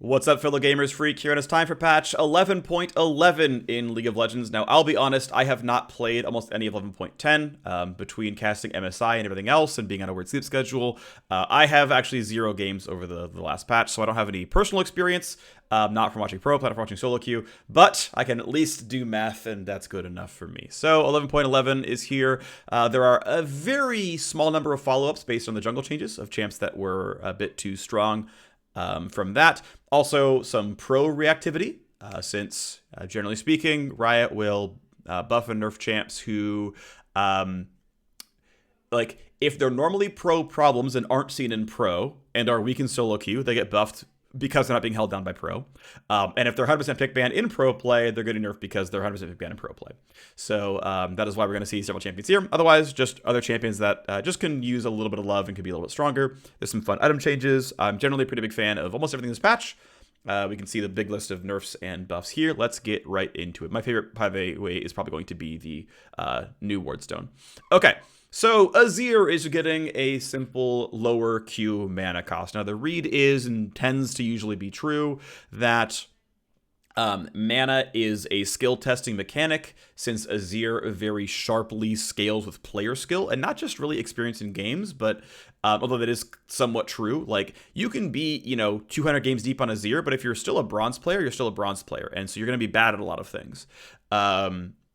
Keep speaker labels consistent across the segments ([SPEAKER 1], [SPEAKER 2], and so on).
[SPEAKER 1] What's up, fellow gamers? Phreak here, and it's time for patch 11.11 in League of Legends. Now, I'll be honest, I have not played almost any of 11.10 between casting MSI and everything else and being on a weird sleep schedule. I have actually 0 games over the last patch, so I don't have any personal experience, not from watching pro, not from watching solo queue, but I can at least do math, and that's good enough for me. So 11.11 is here. There are a very small number of follow-ups based on the jungle changes of champs that were a bit too strong. From that, also some pro reactivity, since generally speaking, Riot will buff and nerf champs who, like, if they're normally pro problems and aren't seen in pro and are weak in solo queue, they get buffed because they're not being held down by pro. And if they're 100% pick ban in pro play, they're getting nerfed because they're 100% pick ban in pro play. So that is why we're going to see several champions here. Otherwise, just other champions that just can use a little bit of love and can be a little bit stronger. There's some fun item changes. I'm generally a pretty big fan of almost everything in this patch. We can see the big list of nerfs and buffs here. Let's get right into it. My favorite, by the way, is probably going to be the new Wardstone. Okay. So Azir is getting a simple lower Q mana cost. Now the read is and tends to usually be true that mana is a skill testing mechanic, since Azir very sharply scales with player skill and not just really experience in games, but although that is somewhat true, like you can be, 200 games deep on Azir, but if you're still a bronze player, you're still a bronze player. And so you're going to be bad at a lot of things.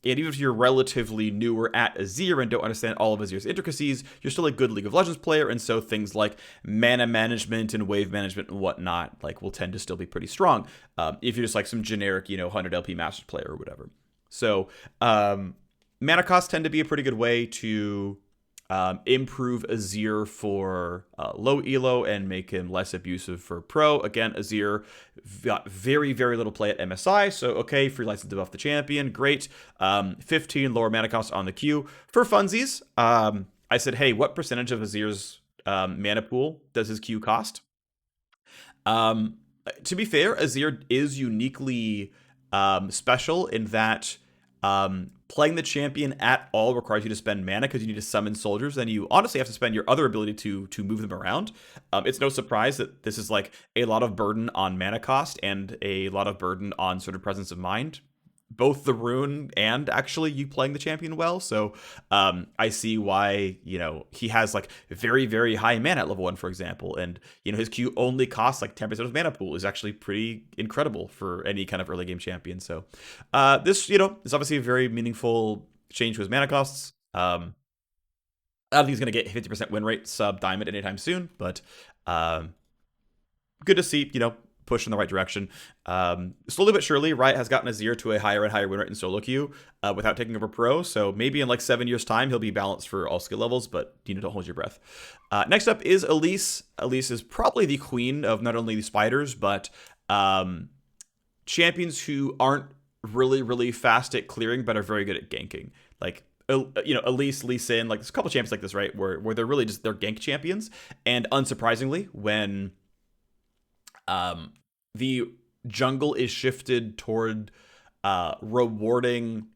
[SPEAKER 1] And even if you're relatively newer at Azir and don't understand all of Azir's intricacies, you're still a good League of Legends player, and so things like mana management and wave management and whatnot, like, will tend to still be pretty strong. If you're just like some generic, 100 LP Masters player or whatever. So mana costs tend to be a pretty good way to improve Azir for low elo and make him less abusive for pro. Again, Azir got very, very little play at MSI, so okay, free license to buff the champion, great. 15 lower mana cost on the queue. For funsies, I said, hey, what percentage of Azir's mana pool does his queue cost? To be fair, Azir is uniquely special in that playing the champion at all requires you to spend mana because you need to summon soldiers, and you honestly have to spend your other ability to move them around. It's no surprise that this is like a lot of burden on mana cost and a lot of burden on sort of presence of mind, both the rune and actually you playing the champion well. So I see why, he has like very, very high mana at level 1, for example. And, his Q only costs like 10% of mana pool is actually pretty incredible for any kind of early game champion. So this, is obviously a very meaningful change to his mana costs. I don't think he's going to get 50% win rate sub diamond anytime soon, but good to see, push in the right direction. Slowly but surely, Riot has gotten Azir to a higher and higher win rate in solo queue without taking over pro. So maybe in like 7 years' time, he'll be balanced for all skill levels, but don't hold your breath. Next up is Elise. Elise is probably the queen of not only the spiders, but champions who aren't really, really fast at clearing, but are very good at ganking. Like, Elise, Lee Sin, like there's a couple champions like this, right? Where they're really just, they're gank champions. And unsurprisingly, when the jungle is shifted toward rewarding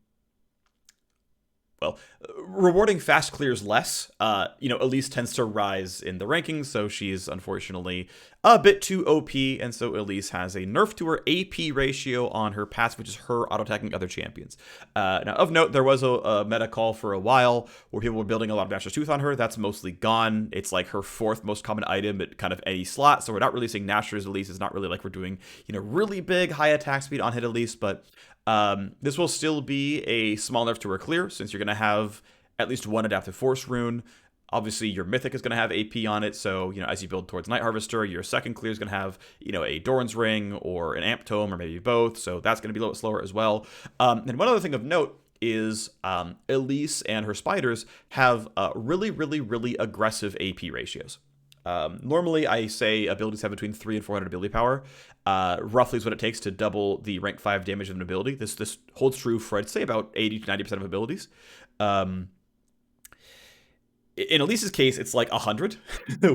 [SPEAKER 1] fast clears less. Elise tends to rise in the rankings, so she's unfortunately a bit too OP, and so Elise has a nerf to her AP ratio on her passive, which is her auto-attacking other champions. Now, of note, there was a meta call for a while where people were building a lot of Nashor's Tooth on her. That's mostly gone. It's like her 4th most common item at kind of any slot, so we're not really seeing Nashor's Elise. It's not really like we're doing, really big high attack speed on hit Elise, but this will still be a small nerf to her clear, since you're going to have at least one adaptive force rune. Obviously, your mythic is going to have AP on it, so as you build towards Night Harvester, your second clear is going to have a Doran's Ring or an Amp Tome or maybe both, so that's going to be a little bit slower as well. And one other thing of note is Elise and her spiders have really, really, really aggressive AP ratios. Normally, I say abilities have between 300 and 400 ability power. Roughly is what it takes to double the rank 5 damage of an ability. This holds true for, I'd say, about 80 to 90% of abilities. In Elise's case, it's like 100,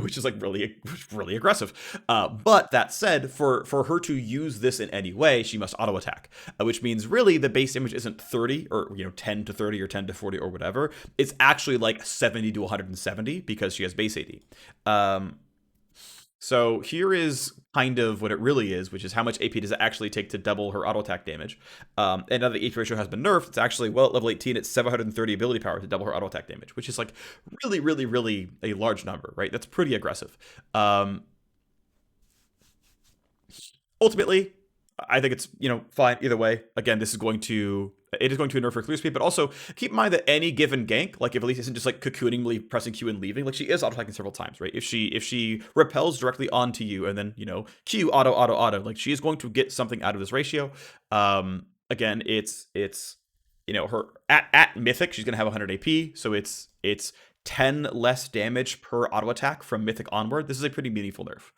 [SPEAKER 1] which is like really, really aggressive. But that said, for her to use this in any way, she must auto attack, which means really the base damage isn't 30 or 10 to 30 or 10 to 40 or whatever. It's actually like 70 to 170 because she has base AD. So here is kind of what it really is, which is how much AP does it actually take to double her auto attack damage. And now the AP ratio has been nerfed. It's actually, well, at level 18, it's 730 ability power to double her auto attack damage, which is like really, really, really a large number, right? That's pretty aggressive. Ultimately, I think it's fine either way. Again, it is going to nerf her clear speed, but also keep in mind that any given gank, like if Elise isn't just like cocooningly pressing Q and leaving, like she is auto attacking several times, right? If she repels directly onto you and then Q auto, like she is going to get something out of this ratio. Again, it's her at Mythic, she's gonna have 100 AP, so it's 10 less damage per auto attack from Mythic onward. This is a pretty meaningful nerf.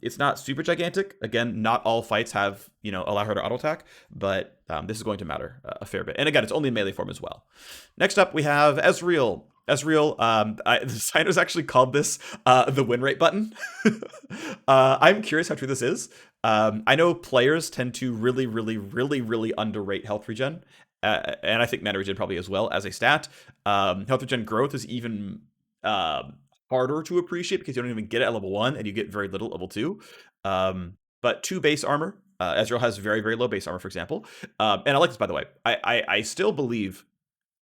[SPEAKER 1] It's not super gigantic. Again, not all fights have, allow her to auto attack, but this is going to matter a fair bit. And again, it's only in melee form as well. Next up, we have Ezreal. Ezreal, the designers actually called this the win rate button. I'm curious how true this is. I know players tend to really, really, really, really underrate health regen. And I think mana regen probably as well as a stat. Health regen growth is even harder to appreciate because you don't even get it at level 1 and you get very little at level 2. But 2 base armor. Ezreal has very, very low base armor, for example. And I like this, by the way. I still believe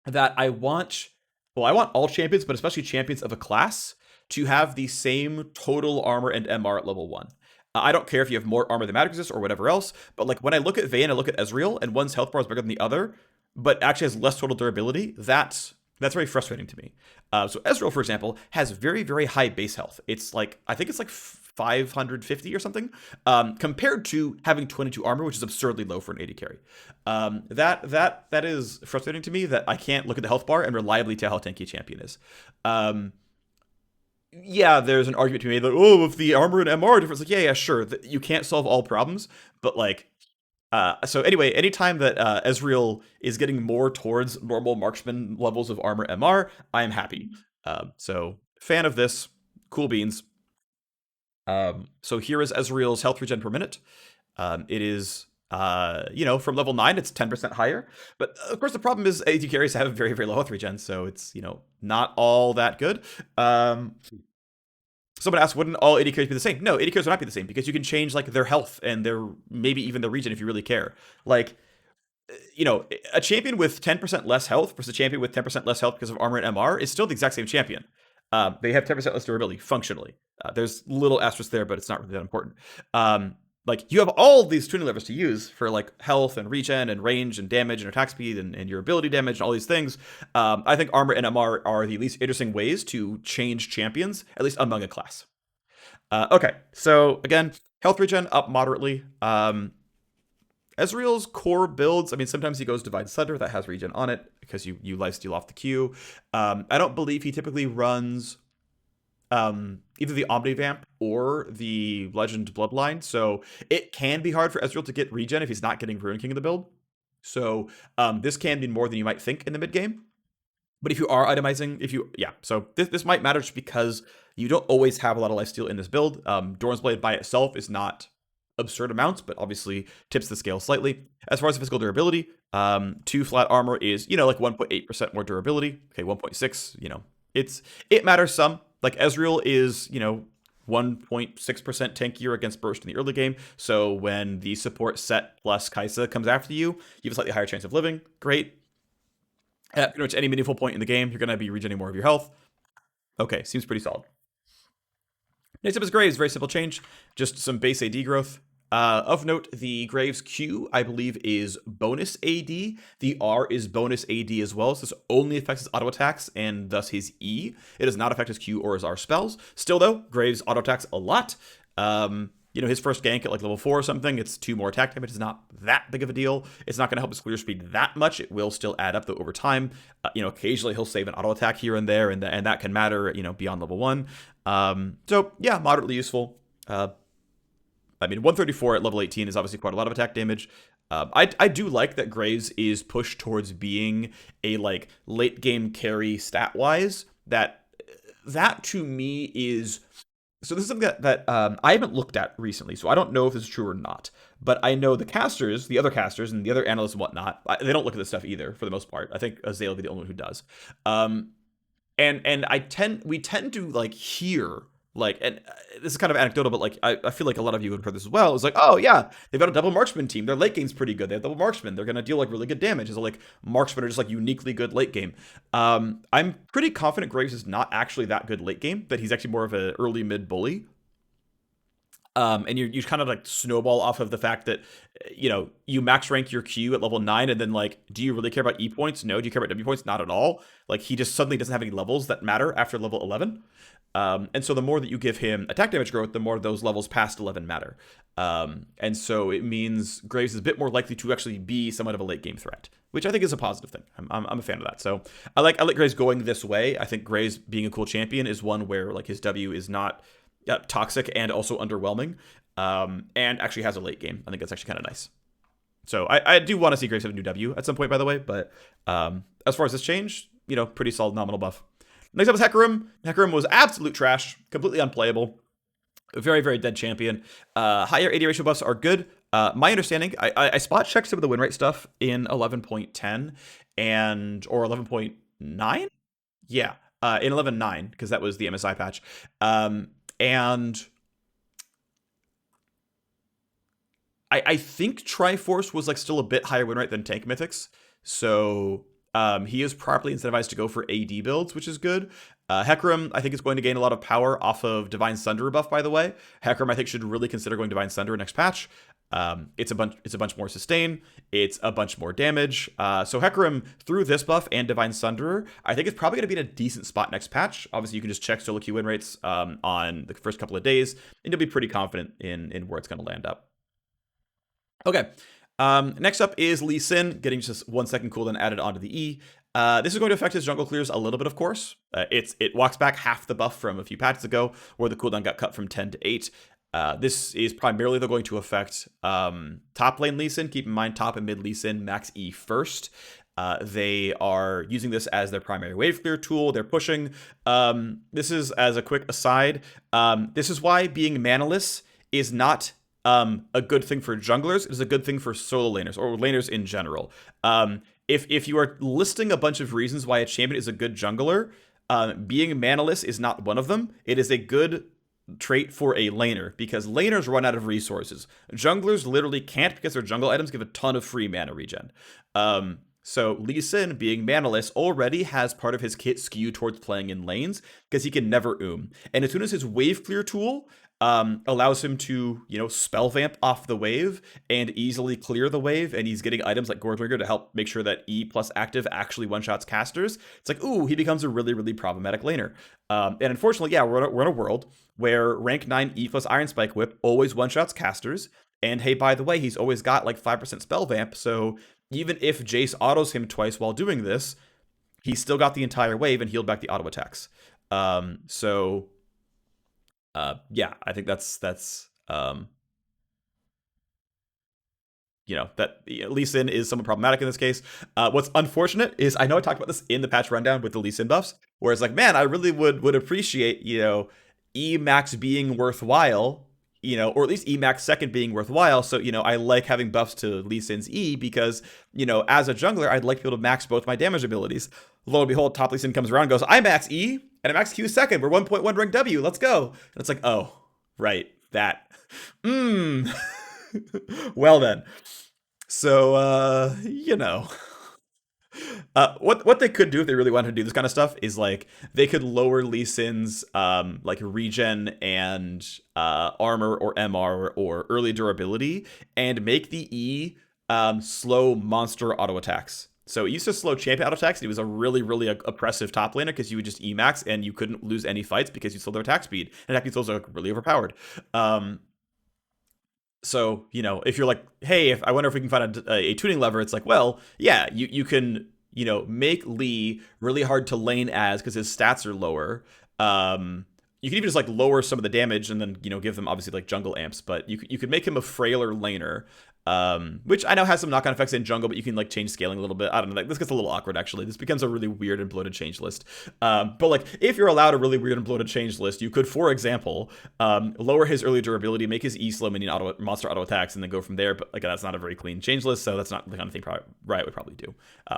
[SPEAKER 1] that I want all champions, but especially champions of a class, to have the same total armor and MR at level 1. I don't care if you have more armor than Magicus or whatever else, but like when I look at Vayne, I look at Ezreal, and one's health bar is bigger than the other, but actually has less total durability. That's very frustrating to me. So Ezreal, for example, has very, very high base health. It's like, I think it's like 550 or something, compared to having 22 armor, which is absurdly low for an AD carry. That is frustrating to me that I can't look at the health bar and reliably tell how tanky a champion is. Yeah, there's an argument to be made like, oh, if the armor and MR are different, it's like, yeah, sure, you can't solve all problems, but like, so anyway, anytime that Ezreal is getting more towards normal marksman levels of armor MR, I am happy. So fan of this, cool beans. So here is Ezreal's health regen per minute. It is, from level 9, it's 10% higher. But of course, the problem is AD carries have very, very low health regen, so it's, not all that good. Someone asked, wouldn't all AD carries be the same? No, AD carries would not be the same because you can change like their health and their maybe even their regen if you really care. Like, a champion with 10% less health versus a champion with 10% less health because of armor and MR is still the exact same champion. They have 10% less durability functionally. There's little asterisk there, but it's not really that important. Like you have all these tuning levers to use for like health and regen and range and damage and attack speed and your ability damage and all these things. I think armor and MR are the least interesting ways to change champions, at least among a class. Okay, so again, health regen up moderately. Ezreal's core builds, I mean, sometimes he goes Divine Sunder that has regen on it because you lifesteal off the Q. I don't believe he typically runs either the Omnivamp or the Legend Bloodline, so it can be hard for Ezreal to get regen if he's not getting Ruin King in the build. So this can be more than you might think in the mid game. But if you are itemizing, so this might matter just because you don't always have a lot of lifesteal in this build. Doran's Blade by itself is not absurd amounts, but obviously tips the scale slightly. As far as the physical durability, 2 flat armor is, like 1.8% more durability. Okay, 1.6, it matters some. Like Ezreal is, 1.6% tankier against Burst in the early game. So when the support set plus Kai'Sa comes after you, you have a slightly higher chance of living. Great. At pretty much any meaningful point in the game, you're going to be regenerating more of your health. Okay, seems pretty solid. Next up is Graves. Very simple change. Just some base AD growth. Of note, the Graves Q, I believe, is bonus AD. The R is bonus AD as well. So this only affects his auto attacks and thus his E. It does not affect his Q or his R spells. Still, though, Graves auto attacks a lot. His first gank at like level 4 or something, it's 2 more attack damage. It's not that big of a deal. It's not going to help his clear speed that much. It will still add up though over time. Occasionally he'll save an auto attack here and there, and that can matter, beyond level 1. So yeah, moderately useful. 134 at level 18 is obviously quite a lot of attack damage. I do like that Graves is pushed towards being a like late game carry stat wise. That to me is. So this is something that I haven't looked at recently, so I don't know if this is true or not. But I know the other casters, and the other analysts and whatnot, they don't look at this stuff either for the most part. I think Azir will be the only one who does. And we tend to like hear Like, and this is kind of anecdotal, but like, I feel like a lot of you would have heard this as well. It's like, oh yeah, they've got a double marksman team. Their late game's pretty good. They have double marksman. They're gonna deal like really good damage. So like, marksmen are just like uniquely good late game. I'm pretty confident Graves is not actually that good late game. That he's actually more of an early mid bully. And you kind of like snowball off of the fact that you max rank your Q at level 9, and then like, do you really care about E points? No. Do you care about W points? Not at all. Like, he just suddenly doesn't have any levels that matter after level 11. And so the more that you give him attack damage growth, the more those levels past 11 matter. And so it means Graves is a bit more likely to actually be somewhat of a late game threat, which I think is a positive thing. I'm a fan of that. So I like Graves going this way. I think Graves being a cool champion is one where like his W is not toxic and also underwhelming, and actually has a late game. I think that's actually kind of nice. So I do want to see Graves have a new W at some point, by the way. But as far as this change, pretty solid nominal buff. Next up is Hecarim. Hecarim was absolute trash, completely unplayable. A very, very dead champion. Higher AD ratio buffs are good. My understanding, I spot checked some of the win rate stuff in 11.10 or 11.9. Yeah, in 11.9, because that was the MSI patch. And I think Triforce was like still a bit higher win rate than Tank Mythics. So he is properly incentivized to go for AD builds, which is good. Hecarim, I think, is going to gain a lot of power off of Divine Sunder buff, by the way. Hecarim, I think, should really consider going Divine Sunder next patch. It's a bunch more sustain. It's a bunch more damage. So Hecarim, through this buff and Divine Sunderer, I think it's probably going to be in a decent spot next patch. Obviously, you can just check solo queue win rates on the first couple of days, and you'll be pretty confident in where it's going to land up. Okay. Next up is Lee Sin, getting just 1 second cooldown added onto the E. This is going to affect his jungle clears a little bit, of course. It walks back half the buff from a few patches ago, where the cooldown got cut from 10 to 8. This is primarily though going to affect top lane Lee Sin. Keep in mind, top and mid Lee Sin max E first. They are using this as their primary wave clear tool. They're pushing. This is, as a quick aside, this is why being manaless is not a good thing for junglers. It is a good thing for solo laners, or laners in general. If you are listing a bunch of reasons why a champion is a good jungler, being manaless is not one of them. It is a good trait for a laner, because laners run out of resources. Junglers literally can't, because their jungle items give a ton of free mana regen. So Lee Sin, being manaless, already has part of his kit skewed towards playing in lanes, because he can never And as soon as his wave clear tool allows him to, spell vamp off the wave and easily clear the wave, and he's getting items like Goretrigger to help make sure that E plus active actually one-shots casters, it's like, ooh, he becomes a really, really problematic laner. And unfortunately, yeah, we're in a world where rank 9 E plus Iron Spike Whip always one-shots casters, and hey, by the way, he's always got like 5% spell vamp, so even if Jace autos him twice while doing this, he still got the entire wave and healed back the auto attacks. Yeah, I think that's that Lee Sin is somewhat problematic in this case. What's unfortunate is, I know I talked about this in the patch rundown with the Lee Sin buffs, where it's like, man, I really would appreciate, E max being worthwhile, or at least E max second being worthwhile. So, I like having buffs to Lee Sin's E, because, as a jungler, I'd like to be able to max both my damage abilities. Lo and behold, top Lee Sin comes around and goes, I max E and I max Q second. We're 1.1 rank W. Let's go. And it's like, oh, right, that. Well then. So, what they could do if they really wanted to do this kind of stuff is like, they could lower Lee Sin's like regen and armor or MR or early durability, and make the E slow monster auto attacks. So it used to slow champion auto attacks. It was a really, really oppressive top laner, because you would just E max and you couldn't lose any fights because you slowed their attack speed. And attack speed are really overpowered. So, if you're like, hey, I wonder if we can find a tuning lever, it's like, well, yeah, you can, make Lee really hard to lane as, because his stats are lower. You can even just like lower some of the damage and then, give them obviously like jungle amps, but you could make him a frailer laner. Which I know has some knock-on effects in jungle, but you can like change scaling a little bit. I don't know, like, this gets a little awkward actually. This becomes a really weird and bloated change list. But like, if you're allowed a really weird and bloated change list, you could, for example, lower his early durability, make his E slow minion monster auto attacks, and then go from there. But like, that's not a very clean change list, so that's not the kind of thing Riot would probably do.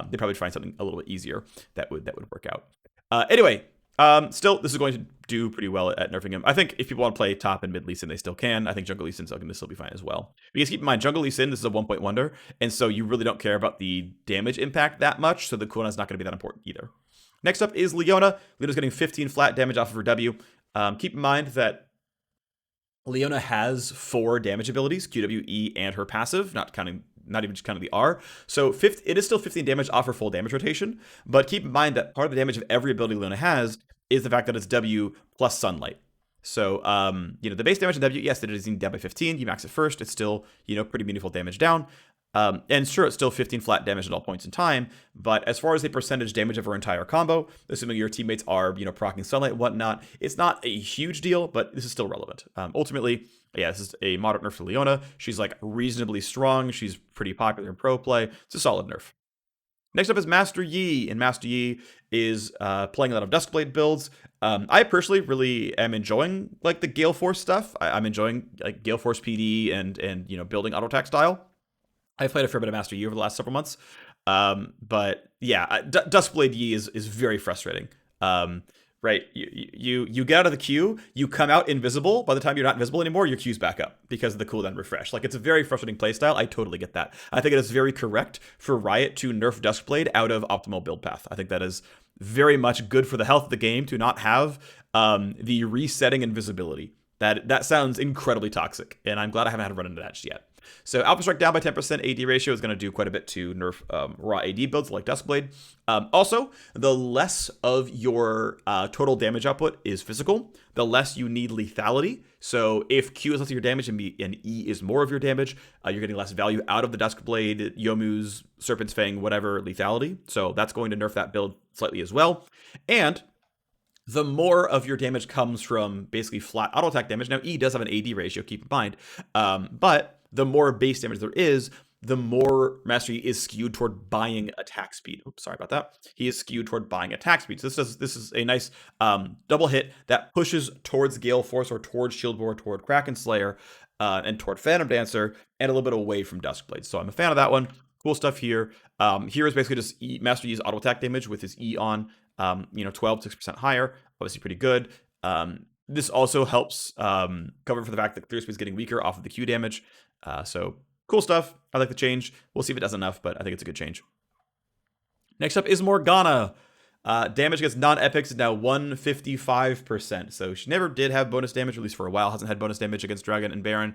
[SPEAKER 1] They'd probably find something a little bit easier that would work out. Anyway, Still, this is going to do pretty well at nerfing him. I think if people want to play top and mid Lee Sin, they still can. I think jungle Lee Sin's going to still be fine as well. Because keep in mind, jungle Lee Sin, this is a 1-point wonder, and so you really don't care about the damage impact that much, so the cooldown is not going to be that important either. Next up is Leona. Leona's getting 15 flat damage off of her W. Keep in mind that Leona has 4 damage abilities, Q, W, E, and her passive, not even just counting the R. So it is still 15 damage off her full damage rotation, but keep in mind that part of the damage of every ability Leona has is the fact that it's W plus sunlight. So, the base damage in W, yes, it is down by 15. You max it first. It's still, pretty meaningful damage down. And sure, it's still 15 flat damage at all points in time, but as far as the percentage damage of her entire combo, assuming your teammates are, proccing sunlight and whatnot, it's not a huge deal, but this is still relevant. Ultimately, yeah, this is a moderate nerf to Leona. She's like reasonably strong. She's pretty popular in pro play. It's a solid nerf. Next up is Master Yi, and Master Yi is playing a lot of Duskblade builds. I personally really am enjoying like the Gale Force stuff. I'm enjoying like Gale Force PD and building auto attack style. I've played a fair bit of Master Yi over the last several months. But yeah, Duskblade Yi is very frustrating. Right, you get out of the queue, you come out invisible. By the time you're not invisible anymore, your queue's back up because of the cooldown refresh. Like, it's a very frustrating playstyle. I totally get that. I think it is very correct for Riot to nerf Duskblade out of optimal build path. I think that is very much good for the health of the game to not have the resetting invisibility. That sounds incredibly toxic, and I'm glad I haven't had to run into that just yet. So Alpha Strike down by 10%, AD ratio is going to do quite a bit to nerf raw AD builds like Duskblade. Also, the less of your total damage output is physical, the less you need lethality. So if Q is less of your damage and E is more of your damage, you're getting less value out of the Duskblade, Yomu's, Serpent's Fang, whatever lethality. So that's going to nerf that build slightly as well. And the more of your damage comes from basically flat auto attack damage. Now, E does have an AD ratio, keep in mind, but the more base damage there is, the more Master Yi is skewed toward buying attack speed. Oops, sorry about that. He is skewed toward buying attack speed. So this is a nice double hit that pushes towards Gale Force or towards Shieldbore, toward Kraken Slayer, and toward Phantom Dancer, and a little bit away from Duskblade. So I'm a fan of that one. Cool stuff here. Here is basically just Master Yi's auto attack damage with his E on, 6% higher. Obviously pretty good. This also helps cover for the fact that clear speed is getting weaker off of the Q damage. So cool stuff. I like the change. We'll see if it does enough, but I think it's a good change. Next up is Morgana. Damage against non-epics is now 155%. So she never did have bonus damage, at least for a while. Hasn't had bonus damage against Dragon and Baron.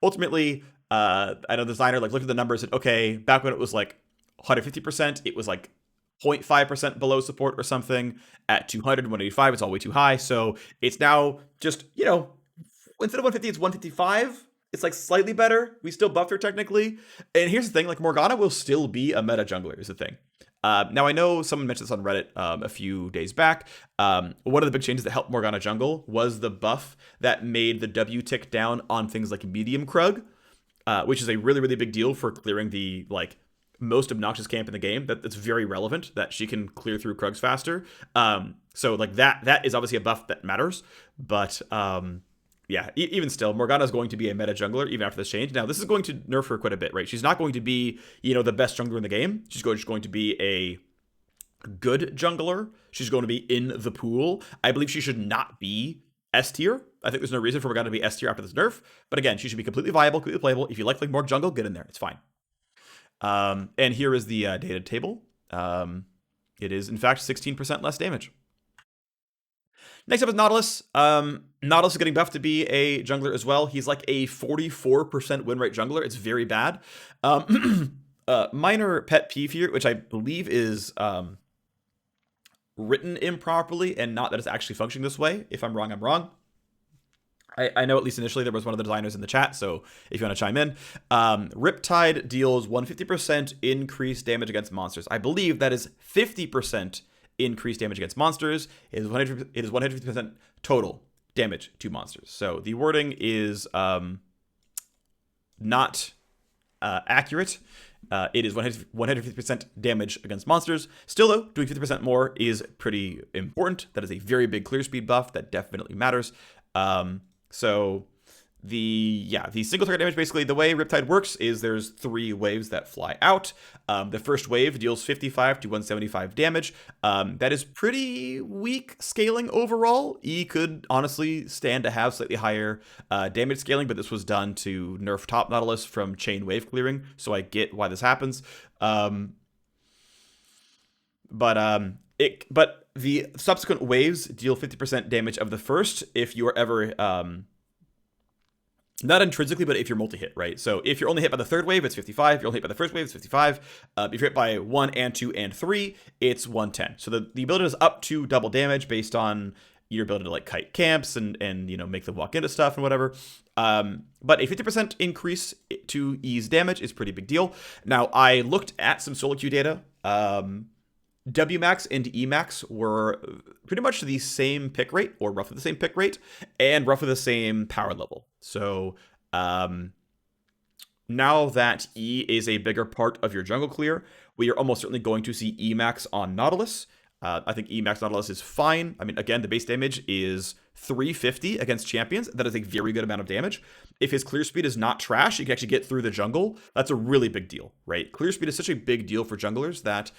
[SPEAKER 1] Ultimately, I know the designer looked at the numbers and said, okay, back when it was like 150%, it was like 0.5% below support or something. At 200, 185, it's all way too high. So it's now just, instead of 150, it's 155. It's like slightly better. We still buffed her technically. And here's the thing, like Morgana will still be a meta jungler is the thing. Now I know someone mentioned this on Reddit a few days back. One of the big changes that helped Morgana jungle was the buff that made the W tick down on things like medium Krug, which is a really, really big deal for clearing the most obnoxious camp in the game. That's very relevant that she can clear through Krugs faster. So like that is obviously a buff that matters, but yeah, even still, Morgana is going to be a meta jungler even after this change. Now, this is going to nerf her quite a bit, right? She's not going to be, the best jungler in the game. She's just going to be a good jungler. She's going to be in the pool. I believe she should not be S tier. I think there's no reason for Morgana to be S tier after this nerf. But again, she should be completely viable, completely playable. If you like more jungle, get in there. It's fine. And here is the data table. It is, in fact, 16% less damage. Next up is Nautilus. Nautilus is getting buffed to be a jungler as well. He's like a 44% win rate jungler. It's very bad. Minor pet peeve here, which I believe is written improperly and not that it's actually functioning this way. If I'm wrong, I'm wrong. I know at least initially there was one of the designers in the chat, so if you want to chime in. Riptide deals 150% increased damage against monsters. I believe that is 50% increased damage against monsters. It is 150% total damage to monsters. So the wording is not accurate. It is 150% damage against monsters. Still, though, doing 50% more is pretty important. That is a very big clear speed buff that definitely matters. So the single target damage, basically the way Riptide works is there's 3 waves that fly out. The first wave deals 55 to 175 damage. That is pretty weak scaling overall. E could honestly stand to have slightly higher damage scaling, but this was done to nerf top Nautilus from chain wave clearing, so I get why this happens. But the subsequent waves deal 50% damage of the first if you are ever not intrinsically, but if you're multi-hit, right? So if you're only hit by the third wave, it's 55. If you're only hit by the first wave, it's 55. If you're hit by 1 and 2 and 3, it's 110. So the ability is up to double damage based on your ability to like kite camps and make them walk into stuff and whatever. But a 50% increase to E's damage is pretty big deal. Now, I looked at some solo queue data. WMAX and EMAX were pretty much the same pick rate, or roughly the same pick rate, and roughly the same power level. So now that E is a bigger part of your jungle clear, we are almost certainly going to see EMAX on Nautilus. I think EMAX Nautilus is fine. I mean, again, the base damage is 350 against champions. That is a very good amount of damage. If his clear speed is not trash, he can actually get through the jungle. That's a really big deal, right? Clear speed is such a big deal for junglers that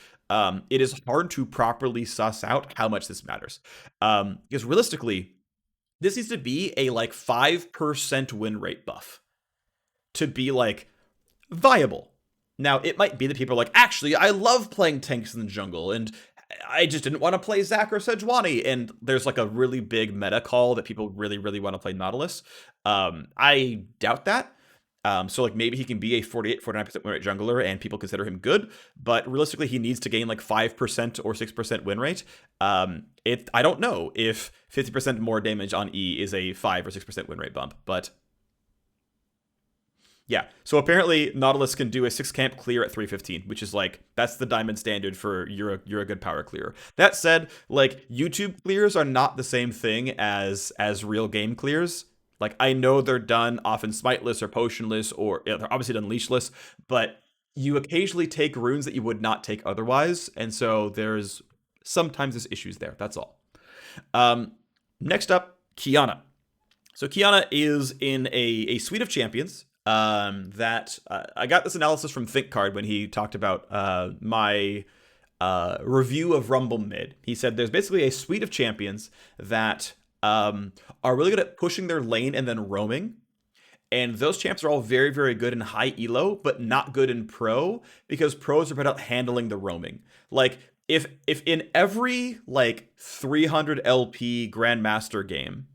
[SPEAKER 1] it is hard to properly suss out how much this matters. Because realistically, this needs to be a like 5% win rate buff to be like viable. Now, it might be that people are like, actually, I love playing tanks in the jungle, and I just didn't want to play Zac or Sejuani, and there's like a really big meta call that people really, really want to play Nautilus. I doubt that. So like maybe he can be a 48, 49% win rate jungler and people consider him good, but realistically he needs to gain like 5% or 6% win rate. I don't know if 50% more damage on E is a 5 or 6% win rate bump, but yeah. So apparently Nautilus can do a 6 camp clear at 315, which is like, that's the diamond standard for you're a good power clearer. That said, like YouTube clears are not the same thing as real game clears. Like, I know they're done often smiteless or potionless, or they're obviously done leashless, but you occasionally take runes that you would not take otherwise, and so there's sometimes issues there. That's all. Next up, Qiyana. So Qiyana is in a suite of champions that I got this analysis from ThinkCard when he talked about my review of Rumble Mid. He said there's basically a suite of champions that are really good at pushing their lane and then roaming. And those champs are all very, very good in high elo, but not good in pro, because pros are better at handling the roaming. Like, if in every, like, 300 LP Grandmaster game,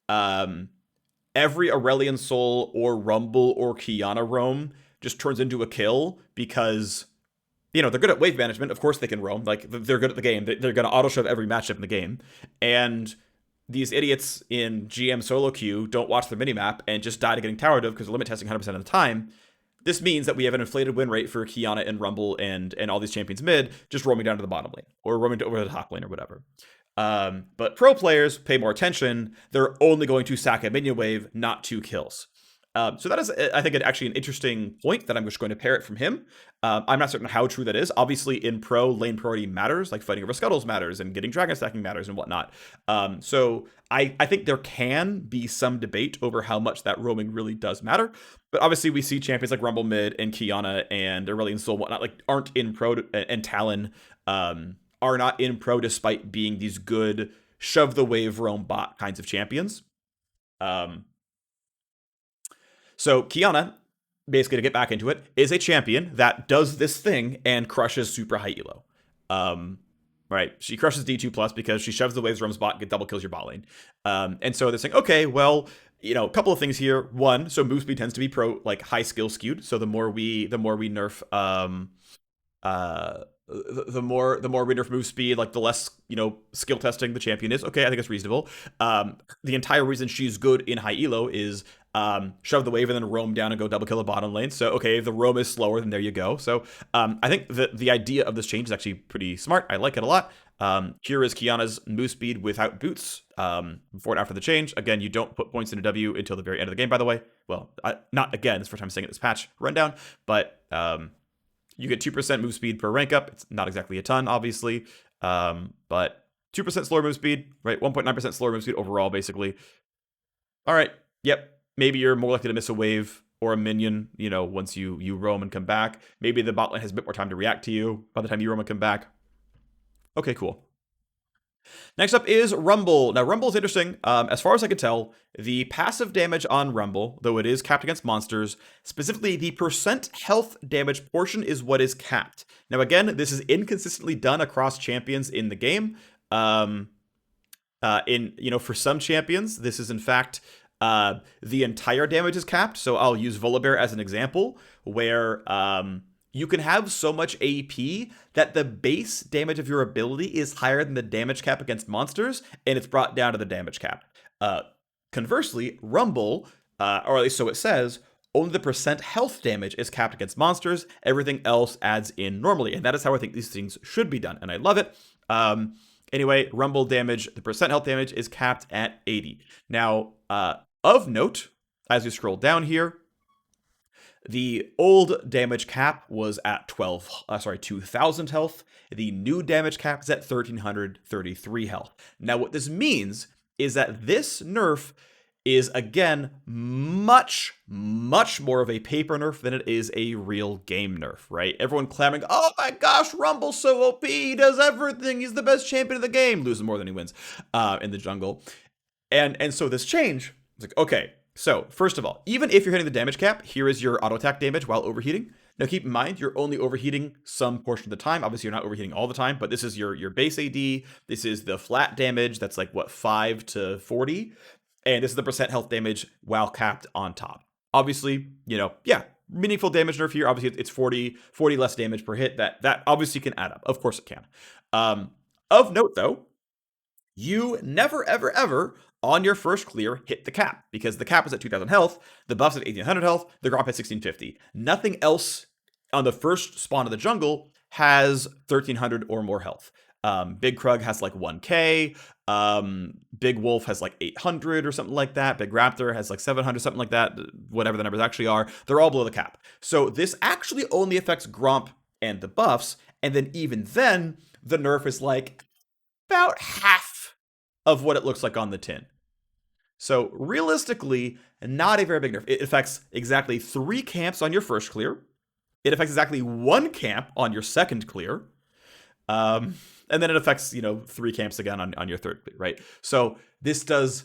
[SPEAKER 1] every Aurelion Soul or Rumble or Qiyana roam just turns into a kill because, they're good at wave management. Of course they can roam. Like, they're good at the game. They're going to auto-shove every matchup in the game. And these idiots in GM solo queue don't watch the minimap and just die to getting tower dove because they're limit testing 100% of the time. This means that we have an inflated win rate for Qiyana and Rumble and all these champions mid just roaming down to the bottom lane or roaming over to the top lane or whatever. But pro players pay more attention. They're only going to sack a minion wave, not 2 kills. So that is, I think, actually an interesting point that I'm just going to parrot from him. I'm not certain how true that is. Obviously, in pro, lane priority matters, like fighting over scuttles matters, and getting dragon stacking matters, and whatnot. So I think there can be some debate over how much that roaming really does matter. But obviously, we see champions like Rumble Mid and Qiyana and Aurelion Soul and whatnot, like, aren't in pro, and Talon are not in pro despite being these good shove the wave roam bot kinds of champions. So Qiyana, basically to get back into it, is a champion that does this thing and crushes super high elo. Right? She crushes D2+ because she shoves the waves roam's bot, get double kills your bot lane. And so they're saying, okay, well, a couple of things here. One, so move speed tends to be pro, like, high skill skewed. So the more we nerf the more we nerf move speed, like, the less skill testing the champion is. Okay, I think it's reasonable. The entire reason she's good in high elo is shove the wave and then roam down and go double kill the bottom lane. So okay, if the roam is slower, then there you go. So I think the idea of this change is actually pretty smart. I like it a lot. Here is Qiyana's move speed without boots before and after the change. Again, you don't put points into W until the very end of the game, by the way. Well, not again, it's the first time I'm saying it this patch rundown, but you get 2% move speed per rank up. It's not exactly a ton, obviously, but 2% slower move speed, right? 1.9% slower move speed overall, basically. All right, yep. maybe you're more likely to miss a wave or a minion, once you roam and come back. Maybe the bot lane has a bit more time to react to you by the time you roam and come back. Okay, cool. Next up is Rumble. Now, Rumble is interesting. As far as I can tell, the passive damage on Rumble, though it is capped against monsters, specifically the percent health damage portion is what is capped. Now, again, this is inconsistently done across champions in the game. For some champions, this is in fact the entire damage is capped. So I'll use Volibear as an example, where you can have so much AP that the base damage of your ability is higher than the damage cap against monsters, and it's brought down to the damage cap. Conversely, Rumble, or at least so it says, only the percent health damage is capped against monsters. Everything else adds in normally, and that is how I think these things should be done, and I love it. Anyway, Rumble damage, the percent health damage is capped at 80. Now, of note, as we scroll down here, the old damage cap was at 2,000 health. The new damage cap is at 1,333 health. Now, what this means is that this nerf is, again, much, much more of a paper nerf than it is a real game nerf, right? Everyone clamoring, oh my gosh, Rumble's so OP, he does everything, he's the best champion in the game, losing more than he wins in the jungle. And so this change, it's like, okay, so first of all, even if you're hitting the damage cap, here is your auto attack damage while overheating. Now keep in mind, you're only overheating some portion of the time. Obviously, you're not overheating all the time, but this is your base AD. This is the flat damage. That's like, 5 to 40. And this is the percent health damage while capped on top. Obviously, meaningful damage nerf here. Obviously, it's 40 less damage per hit. That obviously can add up. Of course it can. Of note, though, you never, ever, ever on your first clear hit the cap, because the cap is at 2,000 health, the buff's at 1,800 health, the drop at 1,650. Nothing else on the first spawn of the jungle has 1,300 or more health. Big Krug has like 1k, Big Wolf has like 800 or something like that, Big Raptor has like 700, something like that, whatever the numbers actually are. They're all below the cap. So this actually only affects Gromp and the buffs, and then even then, the nerf is like about half of what it looks like on the tin. So realistically, not a very big nerf. It affects exactly 3 camps on your first clear. It affects exactly 1 camp on your second clear. And then it affects, 3 camps again on your third clear, right? So this does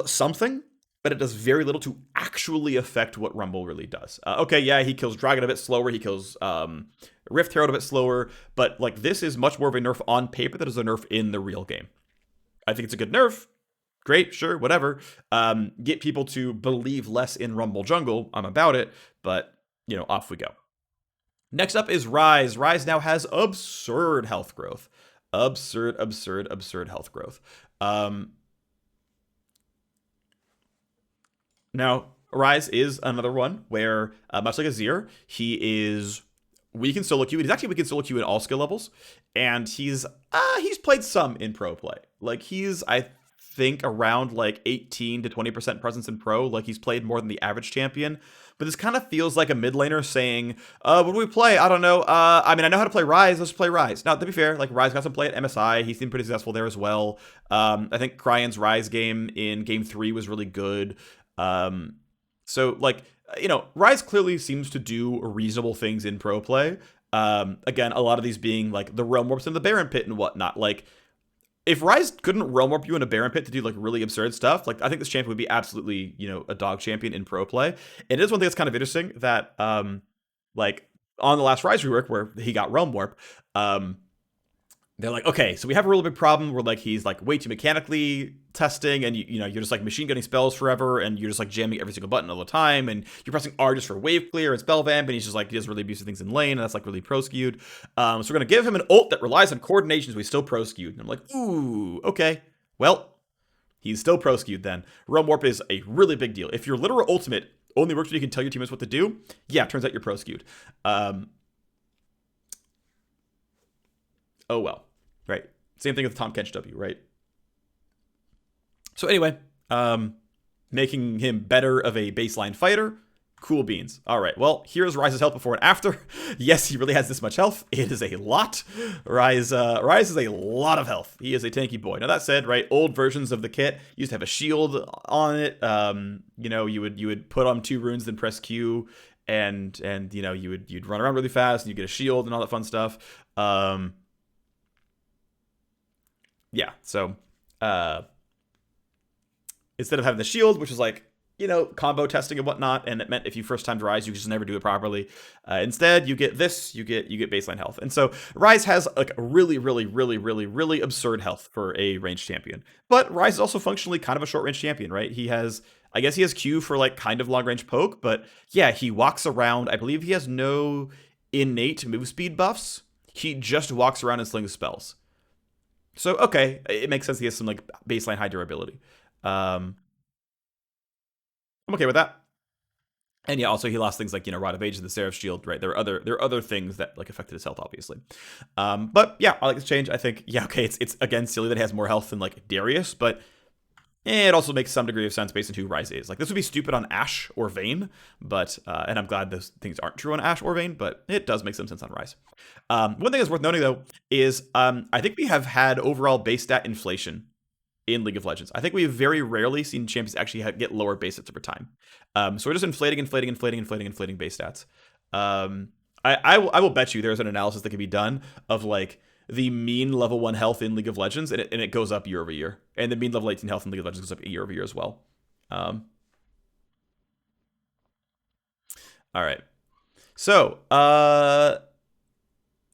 [SPEAKER 1] something, but it does very little to actually affect what Rumble really does. Okay, yeah, he kills Dragon a bit slower. He kills Rift Herald a bit slower. But like, this is much more of a nerf on paper than is a nerf in the real game. I think it's a good nerf. Great, sure, whatever. Get people to believe less in Rumble Jungle. I'm about it, but, off we go. Next up is Ryze. Ryze now has absurd health growth. Absurd health growth. Now, Ryze is another one where, much like Azir, he is weak in solo queue. He's actually weak in solo queue in all skill levels, and he's played some in pro play. Like, he's, I think, around like 18 to 20% presence in pro. Like, he's played more than the average champion. But this kind of feels like a mid laner saying, what do we play? I don't know. I know how to play Ryze. Let's play Ryze. Now, to be fair, like, Ryze got some play at MSI. He seemed pretty successful there as well. I think Cryan's Ryze game in game 3 was really good. So, like, Ryze clearly seems to do reasonable things in pro play. Again, a lot of these being like the Realm Warps in the Baron Pit and whatnot. Like, if Ryze couldn't Realm Warp you in a Baron Pit to do like really absurd stuff, like, I think this champion would be absolutely, a dog champion in pro play. And it is one thing that's kind of interesting that, like, on the last Ryze rework where he got Realm Warp, they're like, okay, so we have a really big problem where, like, he's like way too mechanically testing, and you're just like machine gunning spells forever, and you're just like jamming every single button all the time, and you're pressing R just for wave clear and spell vamp, and he's just like, he does really abusive things in lane, and that's like really pro skewed. So we're gonna give him an ult that relies on coordination, so he's still pro skewed. And I'm like, ooh, okay, well, he's still pro skewed then. Realm Warp is a really big deal. If your literal ultimate only works when you can tell your teammates what to do, yeah, turns out you're pro skewed. Oh well. Right. Same thing with Tom Kench W, right? So anyway, making him better of a baseline fighter, Cool beans. All right. Well, here's Ryze's health before and after. Yes, he really has this much health. It is a lot. Ryze is a lot of health. He is a tanky boy. Now that said, right, old versions of the kit used to have a shield on it. You know, you would put on 2 runes, then press Q, and you know you'd run around really fast and you get a shield and all that fun stuff. Yeah. So instead of having the shield, which is like, you know, combo testing and whatnot, and it meant if you first time Ryze, you just never do it properly. Instead, you get this, you get baseline health, and so Ryze has like a really absurd health for a ranged champion. But Ryze is also functionally kind of a short range champion, right? He has, I guess he has Q for like kind of long range poke, but yeah, he walks around. I believe he has no innate move speed buffs. He just walks around and slings spells. So okay, it makes sense he has some like baseline high durability. I'm okay with that. And yeah, also he lost things like, you know, Rod of Ages, the Seraph Shield, right? There are other things that like affected his health, obviously. But yeah, I like this change. I think, yeah, okay, it's again silly that he has more health than like Darius, but it also makes some degree of sense based on who Ryze is. Like this would be stupid on Ashe or Vayne, but and I'm glad those things aren't true on Ashe or Vayne, but it does make some sense on Ryze. One thing that's worth noting though is I think we have had overall base stat inflation in League of Legends. I think we've very rarely seen champions actually get lower base stats over time. So we're just inflating base stats. I will bet you there's an analysis that can be done of like the mean level 1 health in League of Legends, and it goes up year over year. And the mean level 18 health in League of Legends goes up year over year as well. All right. So,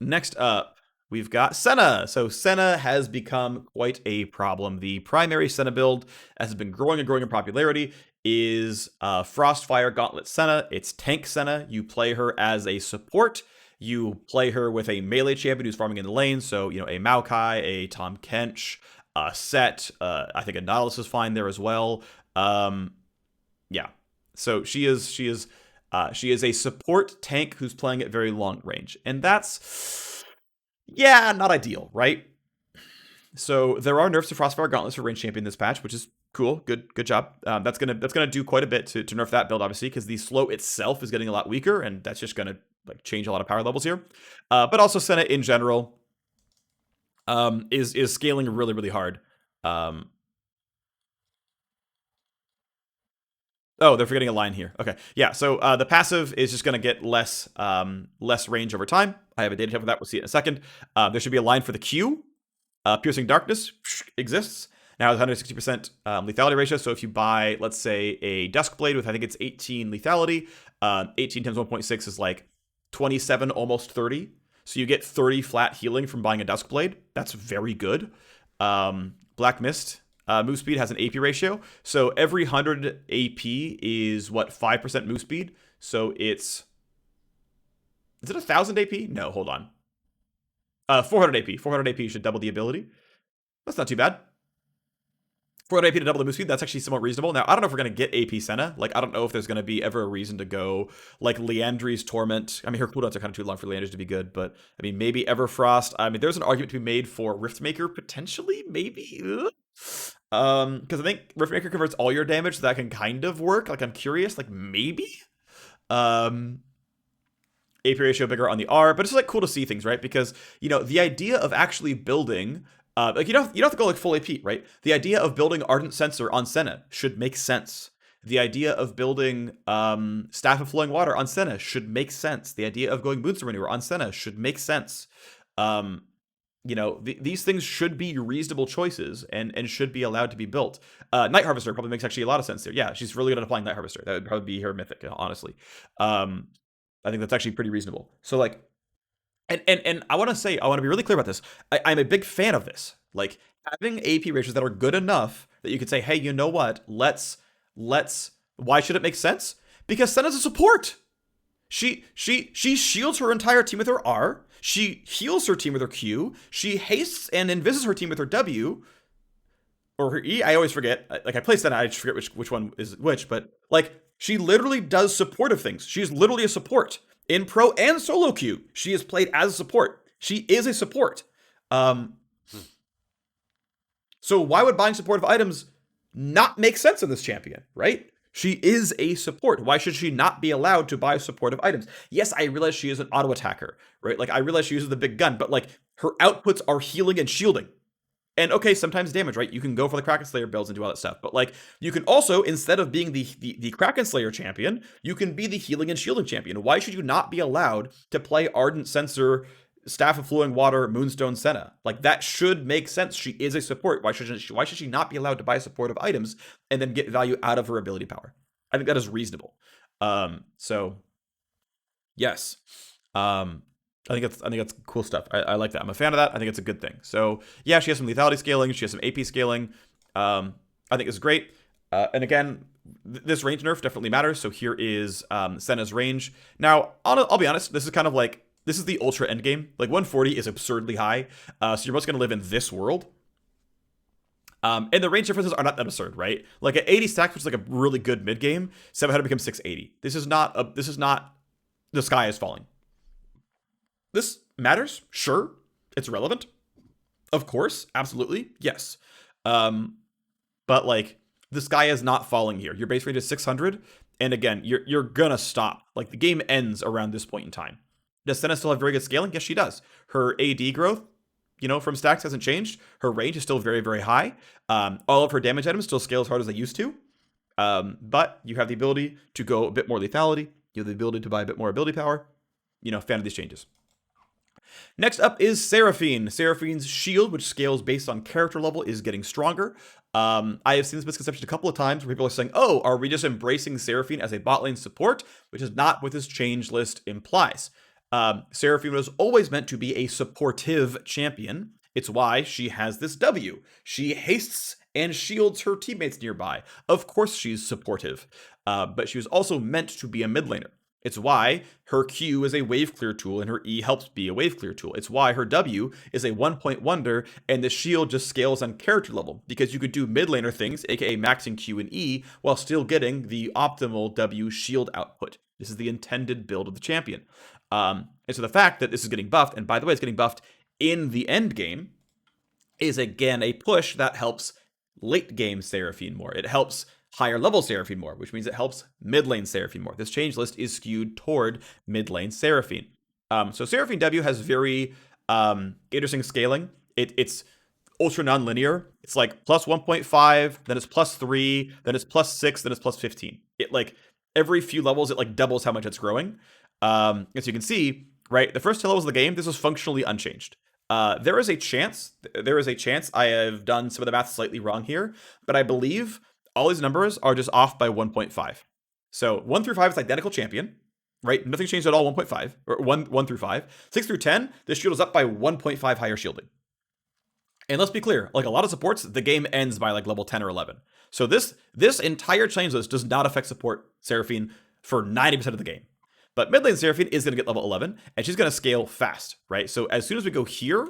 [SPEAKER 1] next up, we've got Senna. So Senna has become quite a problem. The primary Senna build, as has been growing in popularity, is Frostfire Gauntlet Senna. It's tank Senna. You play her as a support. You play her with a melee champion who's farming in the lane. So, you know, a Maokai, a Tahm Kench, a Set. I think a Nautilus is fine there as well. Yeah. So she is a support tank who's playing at very long range. And that's, yeah, not ideal, right? So there are nerfs to Frostfire Gauntlets for range champion this patch, which is cool. Good job. That's gonna do quite a bit to nerf that build, obviously, because the slow itself is getting a lot weaker, and that's just gonna like change a lot of power levels here. But also Senna in general is scaling really hard. Oh, they're forgetting a line here. Okay, yeah. So the passive is just going to get less range over time. I have a data type for that. We'll see it in a second. There should be a line for the Q. Piercing Darkness exists. Now it has 160% lethality ratio. So if you buy, let's say, a Duskblade with, I think it's 18 lethality, 18 times 1.6 is like 27, almost 30. So you get 30 flat healing from buying a Duskblade. That's very good. Black Mist. Move speed has an AP ratio. So every 100 AP is what, 5% move speed? So is it 1,000 AP? No, hold on. 400 AP. 400 AP should double the ability. That's not too bad. 400 AP to double the move speed, that's actually somewhat reasonable. Now, I don't know if we're going to get AP Senna. Like, I don't know if there's going to be ever a reason to go, like, Liandry's Torment. I mean, her cooldowns are kind of too long for Liandry's to be good, but, I mean, maybe Everfrost. I mean, there's an argument to be made for Riftmaker, potentially, maybe? Because I think Riftmaker converts all your damage, so that can kind of work. Like, I'm curious, like, maybe? AP ratio bigger on the R, but it's like cool to see things, right? Because, you know, the idea of actually building, like you don't have to go like full AP, right? The idea of building Ardent Censer on Senna should make sense. The idea of building Staff of Flowing Water on Senna should make sense. The idea of going Moonstone Renewer on Senna should make sense. You know, these things should be reasonable choices and should be allowed to be built. Night Harvester probably makes actually a lot of sense there. Yeah, she's really good at applying Night Harvester. That would probably be her mythic, honestly. I think that's actually pretty reasonable. So like, and I want to be really clear about this. I'm a big fan of this. Like having AP ratios that are good enough that you could say, hey, you know what? Let's. Why should it make sense? Because Senna's a support. She shields her entire team with her R. She heals her team with her Q. She hastes and invises her team with her W. Or her E. I always forget. Like I play Senna, I just forget which one is which. But like. She literally does supportive things. She's literally a support. In pro and solo queue, she is played as a support. She is a support. So why would buying supportive items not make sense in this champion, right? She is a support. Why should she not be allowed to buy supportive items? Yes, I realize she is an auto attacker, right? Like, I realize she uses the big gun, but like her outputs are healing and shielding. And okay, sometimes damage, right? You can go for the Kraken Slayer builds and do all that stuff. But like, you can also, instead of being the Kraken Slayer champion, you can be the healing and shielding champion. Why should you not be allowed to play Ardent Censer, Staff of Flowing Water, Moonstone Senna? Like, that should make sense. She is a support. Why should she not be allowed to buy supportive items and then get value out of her ability power? I think that is reasonable. So yes. I think that's cool stuff. I like that. I'm a fan of that. I think it's a good thing. So yeah, she has some lethality scaling. She has some AP scaling. I think it's great. And again, this range nerf definitely matters. So here is Senna's range. Now, I'll be honest. This is kind of like, this is the ultra end game. Like 140 is absurdly high. So you're most going to live in this world. And the range differences are not that absurd, right? Like at 80 stacks, which is like a really good mid game, 700 becomes 680. This is not the sky is falling. This matters, sure. It's relevant, of course, absolutely, yes. But like, the sky is not falling here. Your base range is 600, and again, you're gonna stop. Like, the game ends around this point in time. Does Senna still have very good scaling? Yes, she does. Her AD growth, from stacks hasn't changed. Her range is still very, very high. All of her damage items still scale as hard as they used to. But you have the ability to go a bit more lethality. You have the ability to buy a bit more ability power. Fan of these changes. Next up is Seraphine. Seraphine's shield, which scales based on character level, is getting stronger. I have seen this misconception a couple of times where people are saying, oh, are we just embracing Seraphine as a bot lane support? Which is not what this change list implies. Seraphine was always meant to be a supportive champion. It's why she has this W. She hastes and shields her teammates nearby. Of course she's supportive. But she was also meant to be a mid laner. It's why her Q is a wave clear tool and her E helps be a wave clear tool. It's why her W is a 1-point wonder and the shield just scales on character level, because you could do mid laner things, aka maxing Q and E, while still getting the optimal W shield output. This is the intended build of the champion. And so the fact that this is getting buffed, and by the way, it's getting buffed in the end game, is again a push that helps late game Seraphine more. It helps higher level Seraphine more, which means it helps mid lane Seraphine more. This change list is skewed toward mid lane Seraphine. So Seraphine W has very interesting scaling. It's ultra non-linear. It's like plus 1.5, then it's plus 3, then it's plus 6, then it's plus 15. It like every few levels, it like doubles how much it's growing. As you can see, right, the first 2 levels of the game, this was functionally unchanged. There is a chance I have done some of the math slightly wrong here, but I believe all these numbers are just off by 1.5. So 1 through 5 is identical champion, right? Nothing changed at all, 1.5, or 1 through 5. 6 through 10, this shield is up by 1.5 higher shielding. And let's be clear, like a lot of supports, the game ends by like level 10 or 11. So this entire change list does not affect support Seraphine for 90% of the game. But mid lane Seraphine is going to get level 11, and she's going to scale fast, right? So as soon as we go here,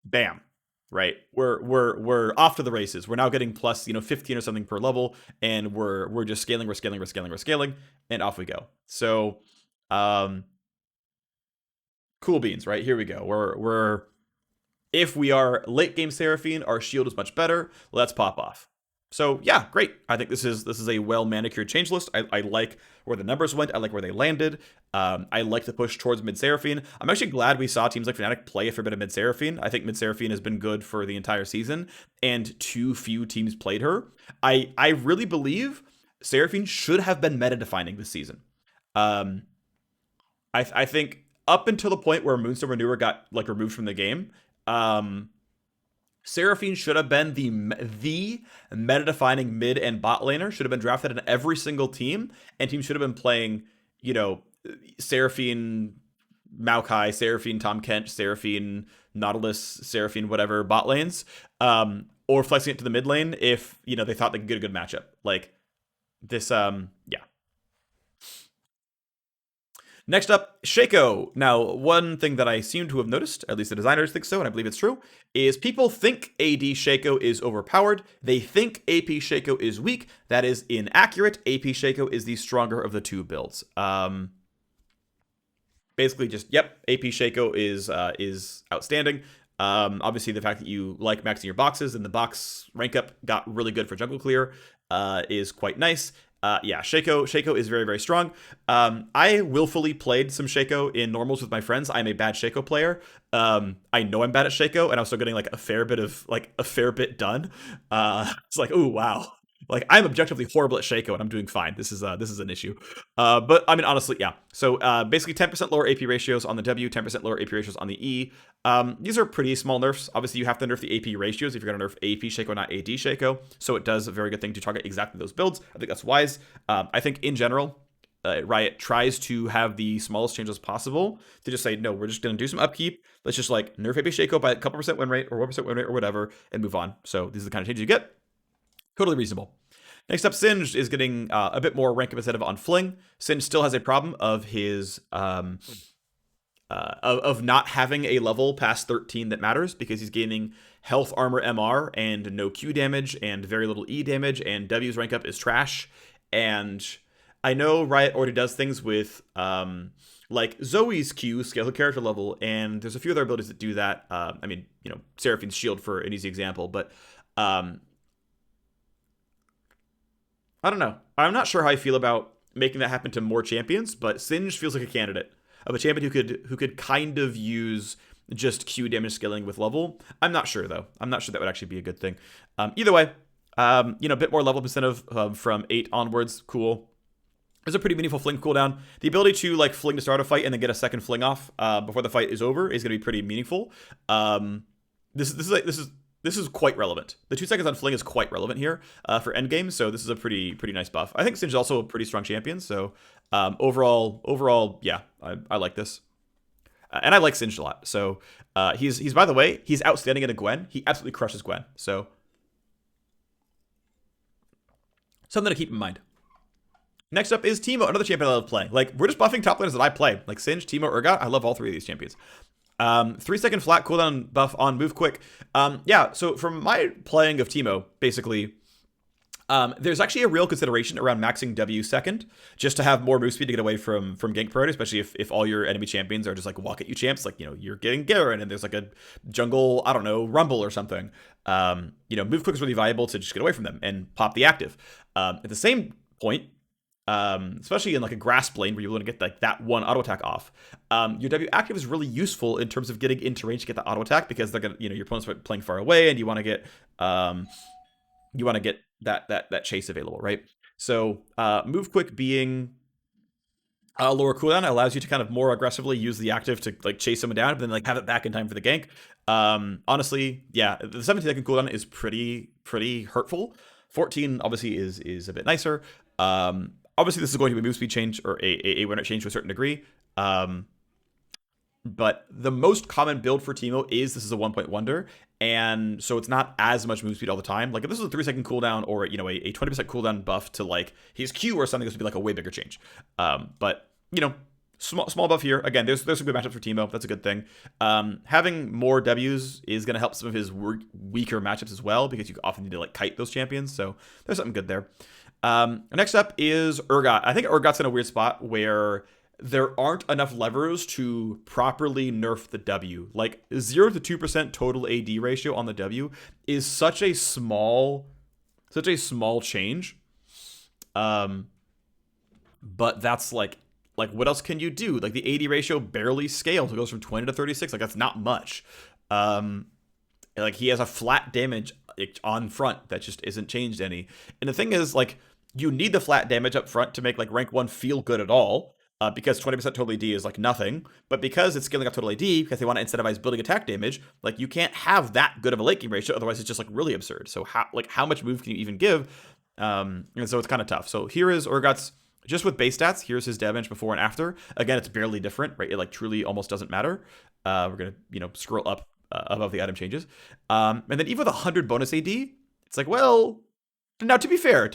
[SPEAKER 1] bam, right? We're off to the races. We're now getting plus 15 or something per level, and we're just scaling, we're scaling, and off we go. So cool beans, right? Here we go. We're if we are late game Seraphine, our shield is much better. Let's pop off. So yeah, great. I think this is a well manicured change list. I like where the numbers went. I like where they landed. I like the push towards mid Seraphine. I'm actually glad we saw teams like Fnatic play a fair bit of mid Seraphine. I think mid Seraphine has been good for the entire season, and too few teams played her. I really believe Seraphine should have been meta defining this season. I think up until the point where Moonstone Renewer got like removed from the game, Seraphine should have been the meta-defining mid and bot laner, should have been drafted in every single team, and teams should have been playing, Seraphine Maokai, Seraphine Tom Kench, Seraphine Nautilus, Seraphine whatever bot lanes, or flexing it to the mid lane if, they thought they could get a good matchup. Like, this, yeah. Next up, Shaco. Now, one thing that I seem to have noticed, at least the designers think so, and I believe it's true, is people think AD Shaco is overpowered. They think AP Shaco is weak. That is inaccurate. AP Shaco is the stronger of the two builds. Basically just, yep, AP Shaco is outstanding. Obviously, the fact that you like maxing your boxes and the box rank up got really good for jungle clear is quite nice. Yeah, Shaco is very, very strong. I willfully played some Shaco in normals with my friends. I'm a bad Shaco player. I know I'm bad at Shaco, and I was still getting like a fair bit done. It's like, oh wow. Like I'm objectively horrible at Shaco, and I'm doing fine. This is an issue. But I mean, honestly, yeah. So basically, 10% lower AP ratios on the W, 10% lower AP ratios on the E. These are pretty small nerfs. Obviously, you have to nerf the AP ratios if you're going to nerf AP Shaco, not AD Shaco. So it does a very good thing to target exactly those builds. I think that's wise. I think in general, Riot tries to have the smallest changes possible to just say, no, we're just going to do some upkeep. Let's just like nerf AP Shaco by a couple percent win rate or 1% win rate or whatever and move on. So these are the kind of changes you get. Totally reasonable. Next up, Singed is getting a bit more rank competitive on Fling. Singed still has a problem of his of not having a level past 13 that matters because he's gaining health, armor, MR, and no Q damage and very little E damage, and W's rank up is trash. And I know Riot already does things with like Zoe's Q, scale her character level, and there's a few other abilities that do that. I mean, you know, Seraphine's Shield for an easy example, but I don't know. I'm not sure how I feel about making that happen to more champions, but Singed feels like a candidate of a champion who could kind of use just Q damage scaling with level. I'm not sure though. I'm not sure that would actually be a good thing. Either way, you know, a bit more level incentive from 8 onwards. Cool. There's a pretty meaningful fling cooldown. The ability to like fling to start a fight and then get a second fling off before the fight is over is going to be pretty meaningful. This is quite relevant. The 2 seconds on fling is quite relevant here for endgame, so this is a pretty nice buff. I think Singed is also a pretty strong champion, so overall, yeah, I like this. And I like Singed a lot. So he's by the way, he's outstanding in a Gwen. He absolutely crushes Gwen. So something to keep in mind. Next up is Teemo, another champion I love playing. Like, we're just buffing top laners that I play. Like Singed, Teemo, Urgot. I love all 3 of these champions. 3-second flat cooldown buff on move quick. Yeah, so from my playing of Teemo, basically, there's actually a real consideration around maxing W second, just to have more move speed to get away from gank priority, especially if all your enemy champions are just like walk at you champs, like, you know, you're getting Garen and there's like a jungle, I don't know, Rumble or something. You know, move quick is really valuable to just get away from them and pop the active. At the same point, especially in like a grass lane where you want to get like that one auto attack off, your W active is really useful in terms of getting into range to get the auto attack because they're gonna, you know, your opponent's playing far away and you want to get that chase available, right? So move quick being a lower cooldown allows you to kind of more aggressively use the active to like chase someone down, but then like have it back in time for the gank. Honestly, yeah, the 17-second cooldown is pretty hurtful. 14 obviously is a bit nicer. Obviously, this is going to be a move speed change or a win rate change to a certain degree. But the most common build for Teemo is this is a 1-point wonder, and so it's not as much move speed all the time. Like if this is a 3-second cooldown or, you know, a 20% cooldown buff to like his Q or something, this would be like a way bigger change. But you know, small buff here. Again, there's some good matchups for Teemo. That's a good thing. Having more Ws is going to help some of his weaker matchups as well because you often need to like kite those champions. So there's something good there. Next up is Urgot. I think Urgot's in a weird spot where there aren't enough levers to properly nerf the W. Like 0 to 2% total AD ratio on the W is such a small change. But that's like what else can you do? Like the AD ratio barely scales. It goes from 20 to 36. Like that's not much. Like he has a flat damage on front that just isn't changed any. And the thing is, like, you need the flat damage up front to make like rank 1 feel good at all. Because 20% total AD is like nothing, but because it's scaling up total AD, because they want to incentivize building attack damage, like you can't have that good of a late game ratio, otherwise it's just like really absurd. So how much move can you even give? And so it's kind of tough. So here is Urgot's, just with base stats, here's his damage before and after. Again, it's barely different, right? It like truly almost doesn't matter. We're gonna, you know, scroll up above the item changes. And then even with 100 bonus AD, it's like, well, now to be fair,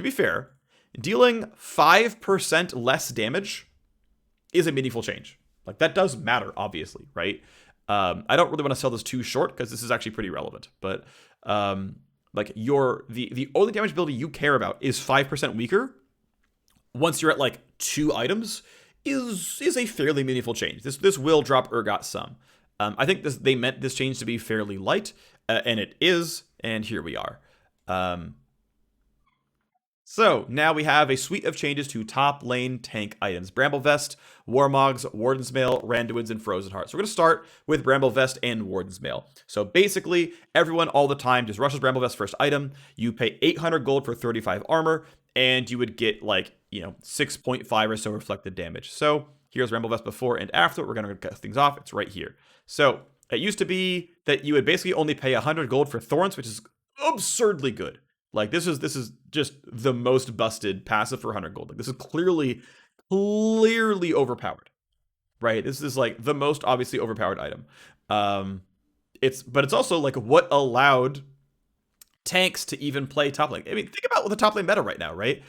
[SPEAKER 1] dealing 5% less damage is a meaningful change. Like that does matter, obviously, right? I don't really want to sell this too short because this is actually pretty relevant. But like the only damage ability you care about is 5% weaker. Once you're at like 2 items, is a fairly meaningful change. This will drop Urgot some. I think they meant this change to be fairly light, and it is. And here we are. So now we have a suite of changes to top lane tank items. Bramble Vest, Warmogs, Warden's Mail, Randuin's, and Frozen Heart. So we're going to start with Bramble Vest and Warden's Mail. So basically, everyone all the time just rushes Bramble Vest first item. You pay 800 gold for 35 armor, and you would get 6.5 or so reflected damage. So here's Bramble Vest before and after. We're going to cut things off. It's right here. So it used to be that you would basically only pay 100 gold for Thorns, which is absurdly good. This is just the most busted passive for 100 gold. This is clearly overpowered, right? This is the most obviously overpowered item. But it's also what allowed tanks to even play top lane. I mean, think about what the top lane meta right now, right?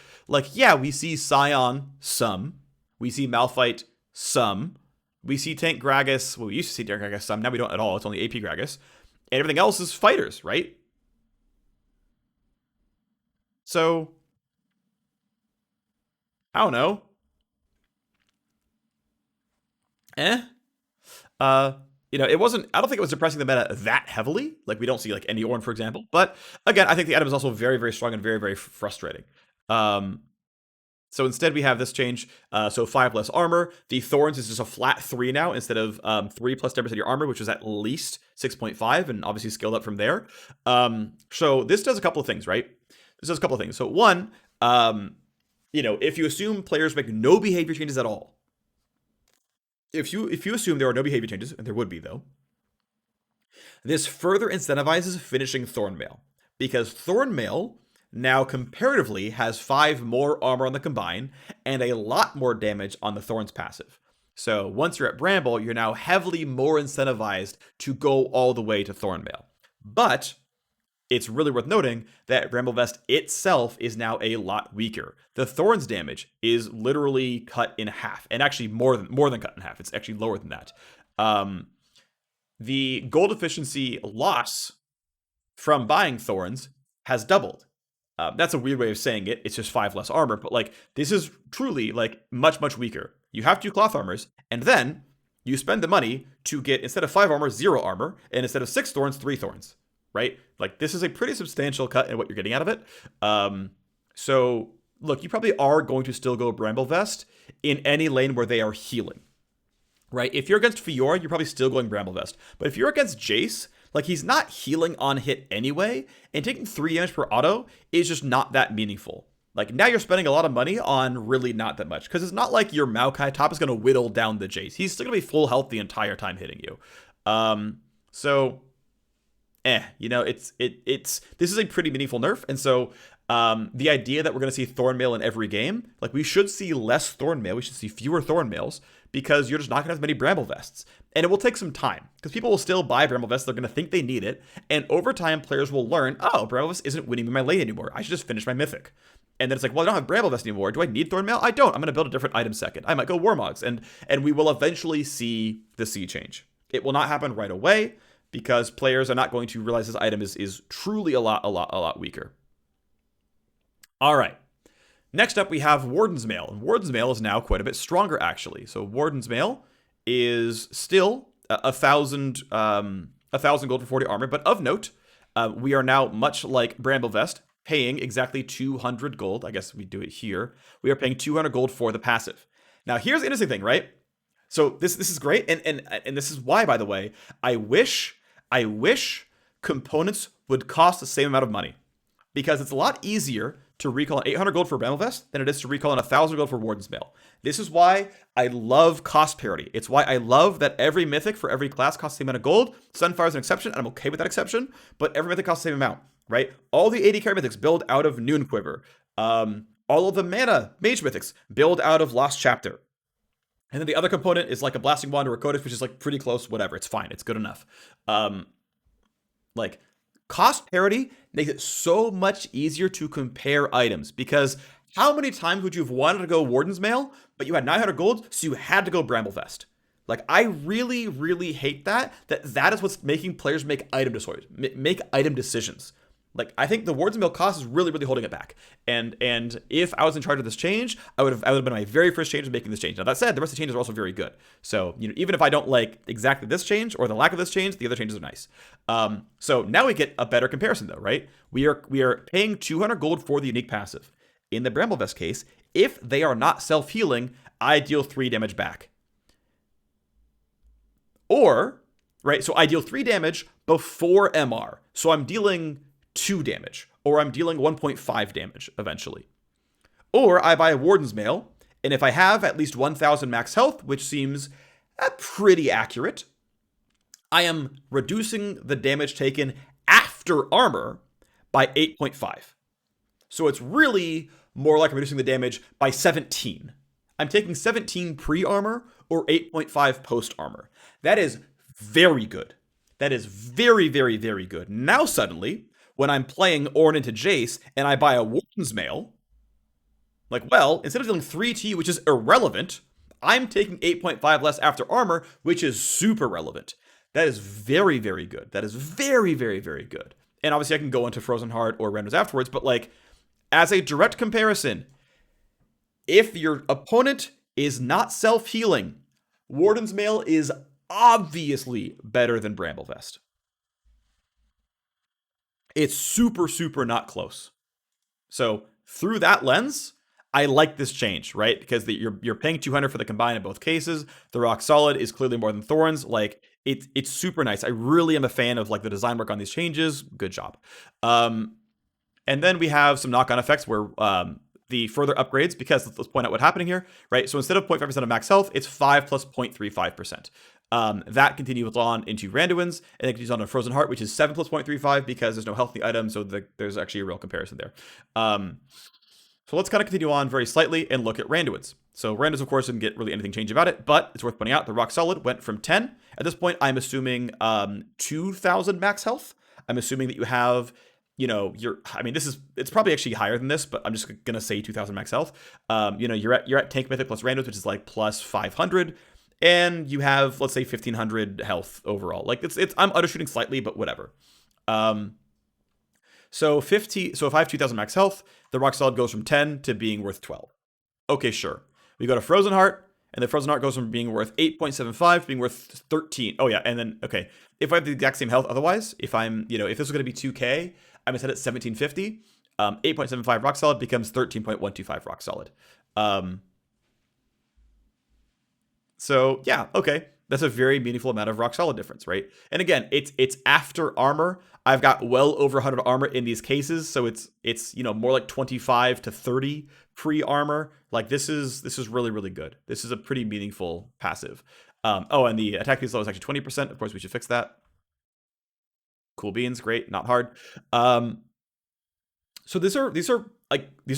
[SPEAKER 1] Yeah, we see Scion some, we see Malphite some, we see Tank Gragas. Well, we used to see Tank Gragas some. Now we don't at all. It's only AP Gragas, and everything else is fighters, right? So, I don't know. It wasn't, I don't think it was depressing the meta that heavily. We don't see any Ornn, for example. But again, I think the item is also very, very strong and very, very frustrating. So instead we have this change. So 5 less armor. The Thorns is just a flat 3 now instead of 3 plus 10% of your armor, which is at least 6.5 and obviously scaled up from there. So this does a couple of things, right? This does a couple of things. So one, if you assume players make no behavior changes at all, if you assume there are no behavior changes, and there would be though, this further incentivizes finishing Thornmail, because Thornmail now comparatively has 5 more armor on the combine and a lot more damage on the Thorns passive. So once you're at Bramble, you're now heavily more incentivized to go all the way to Thornmail. But it's really worth noting that Bramble Vest itself is now a lot weaker. The Thorns damage is literally cut in half, and actually more than cut in half. It's actually lower than that. The gold efficiency loss from buying Thorns has doubled. That's a weird way of saying it. It's just 5 less armor, but this is truly much weaker. You have 2 cloth armors, and then you spend the money to get, instead of 5 armor, 0 armor, and instead of 6 thorns, 3 thorns. Right? This is a pretty substantial cut in what you're getting out of it. So, look, you probably are going to still go Bramble Vest in any lane where they are healing. Right? If you're against Fiora, you're probably still going Bramble Vest. But if you're against Jace, he's not healing on hit anyway, and taking 3 damage per auto is just not that meaningful. Now you're spending a lot of money on really not that much, because it's not like your Maokai top is going to whittle down the Jace. He's still going to be full health the entire time hitting you. So... this is a pretty meaningful nerf, and so the idea that we're going to see Thornmail in every game, we should see less Thornmail, we should see fewer Thornmails, because you're just not going to have as many Bramble Vests, and it will take some time, because people will still buy Bramble Vests, they're going to think they need it, and over time players will learn, oh, Bramble Vest isn't winning me my lane anymore, I should just finish my Mythic. And then it's well, I don't have Bramble Vest anymore. Do I need Thornmail? I don't. I'm going to build a different item second. I might go Warmogs, and we will eventually see the sea change. It will not happen right away, because players are not going to realize this item is truly a lot weaker. All right. Next up, we have Warden's Mail. And Warden's Mail is now quite a bit stronger, actually. So Warden's Mail is still 1,000 gold for 40 armor. But of note, we are now, much like Bramble Vest, paying exactly 200 gold. I guess we do it here. We are paying 200 gold for the passive. Now, here's the interesting thing, right? So this is great. And this is why, by the way, I wish components would cost the same amount of money, because it's a lot easier to recall an 800 gold for Bramble Vest than it is to recall an 1,000 gold for Warden's Mail. This is why I love cost parity. It's why I love that every mythic for every class costs the same amount of gold. Sunfire is an exception, and I'm okay with that exception, but every mythic costs the same amount, right? All the 80 carry mythics build out of Noon Quiver. All of the mana mage mythics build out of Lost Chapter. And then the other component is a Blasting Wand or a Codex, which is pretty close, whatever. It's fine. It's good enough. Cost parity makes it so much easier to compare items, because how many times would you have wanted to go Warden's Mail, but you had 900 gold, so you had to go Bramble Vest? I really hate that is what's making players make item decisions. I think the Warden's Mail cost is really holding it back. And if I was in charge of this change, I would have been my very first change of making this change. Now that said, the rest of the changes are also very good. So, even if I don't like exactly this change or the lack of this change, the other changes are nice. So now we get a better comparison though, right? We are paying 200 gold for the unique passive. in the Bramblevest case, if they are not self-healing, I deal 3 damage back. Or, right, so I deal 3 damage before MR. So I'm dealing 2 damage, or I'm dealing 1.5 damage eventually. Or I buy a Warden's Mail, and if I have at least 1,000 max health, which seems pretty accurate, I am reducing the damage taken after armor by 8.5. So it's really more like I'm reducing the damage by 17. I'm taking 17 pre-armor or 8.5 post-armor. That is very good. That is very, very, very good. Now suddenly, when I'm playing Ornn into Jace and I buy a Warden's Mail, like, well, instead of dealing 3 to you, which is irrelevant, I'm taking 8.5 less after armor, which is super relevant. That is very, very good. That is very, very, very good. And obviously I can go into Frozen Heart or Randos afterwards, but like, as a direct comparison, if your opponent is not self-healing, Warden's Mail is obviously better than Bramblevest. It's super, super not close. So through that lens, I like this change, right? Because you're paying 200 for the combine in both cases. The Rock Solid is clearly more than Thorns. Like, it's super nice. I really am a fan of like the design work on these changes. Good job. And then we have some knock-on effects where the further upgrades, because let's point out what's happening here, right? So instead of 0.5% of max health, it's 5 plus 0.35%. That continues on into Randuin's, and it continues on to Frozen Heart, which is 7 plus 0.35 because there's no health in the item, so there's actually a real comparison there. So let's kind of continue on very slightly and look at Randuin's. So Randuin's, of course, didn't get really anything changed about it, but it's worth pointing out the Rock Solid went from 10. At this point, I'm assuming 2,000 max health. I'm assuming that you have, it's probably actually higher than this, but I'm just going to say 2,000 max health. You're at Tank Mythic plus Randos, which is like plus 500. And you have, let's say, 1,500 health overall. Like, I'm undershooting slightly, but whatever. So if I have 2,000 max health, the Rock Solid goes from 10 to being worth 12. Okay, sure. We go to Frozen Heart, and the Frozen Heart goes from being worth 8.75 to being worth 13. Oh yeah, and then, okay, if I have the exact same health otherwise, if I'm, if this was going to be 2K, I'm going to set it at 1750. 8.75 Rock Solid becomes 13.125 Rock Solid. So yeah, okay. That's a very meaningful amount of Rock Solid difference, right? And again, it's after armor. I've got well over 100 armor in these cases, so it's more like 25 to 30 pre-armor. Like, this is really, really good. This is a pretty meaningful passive. And the attack speed slow is actually 20%. Of course, we should fix that. Cool beans, great, not hard. So these are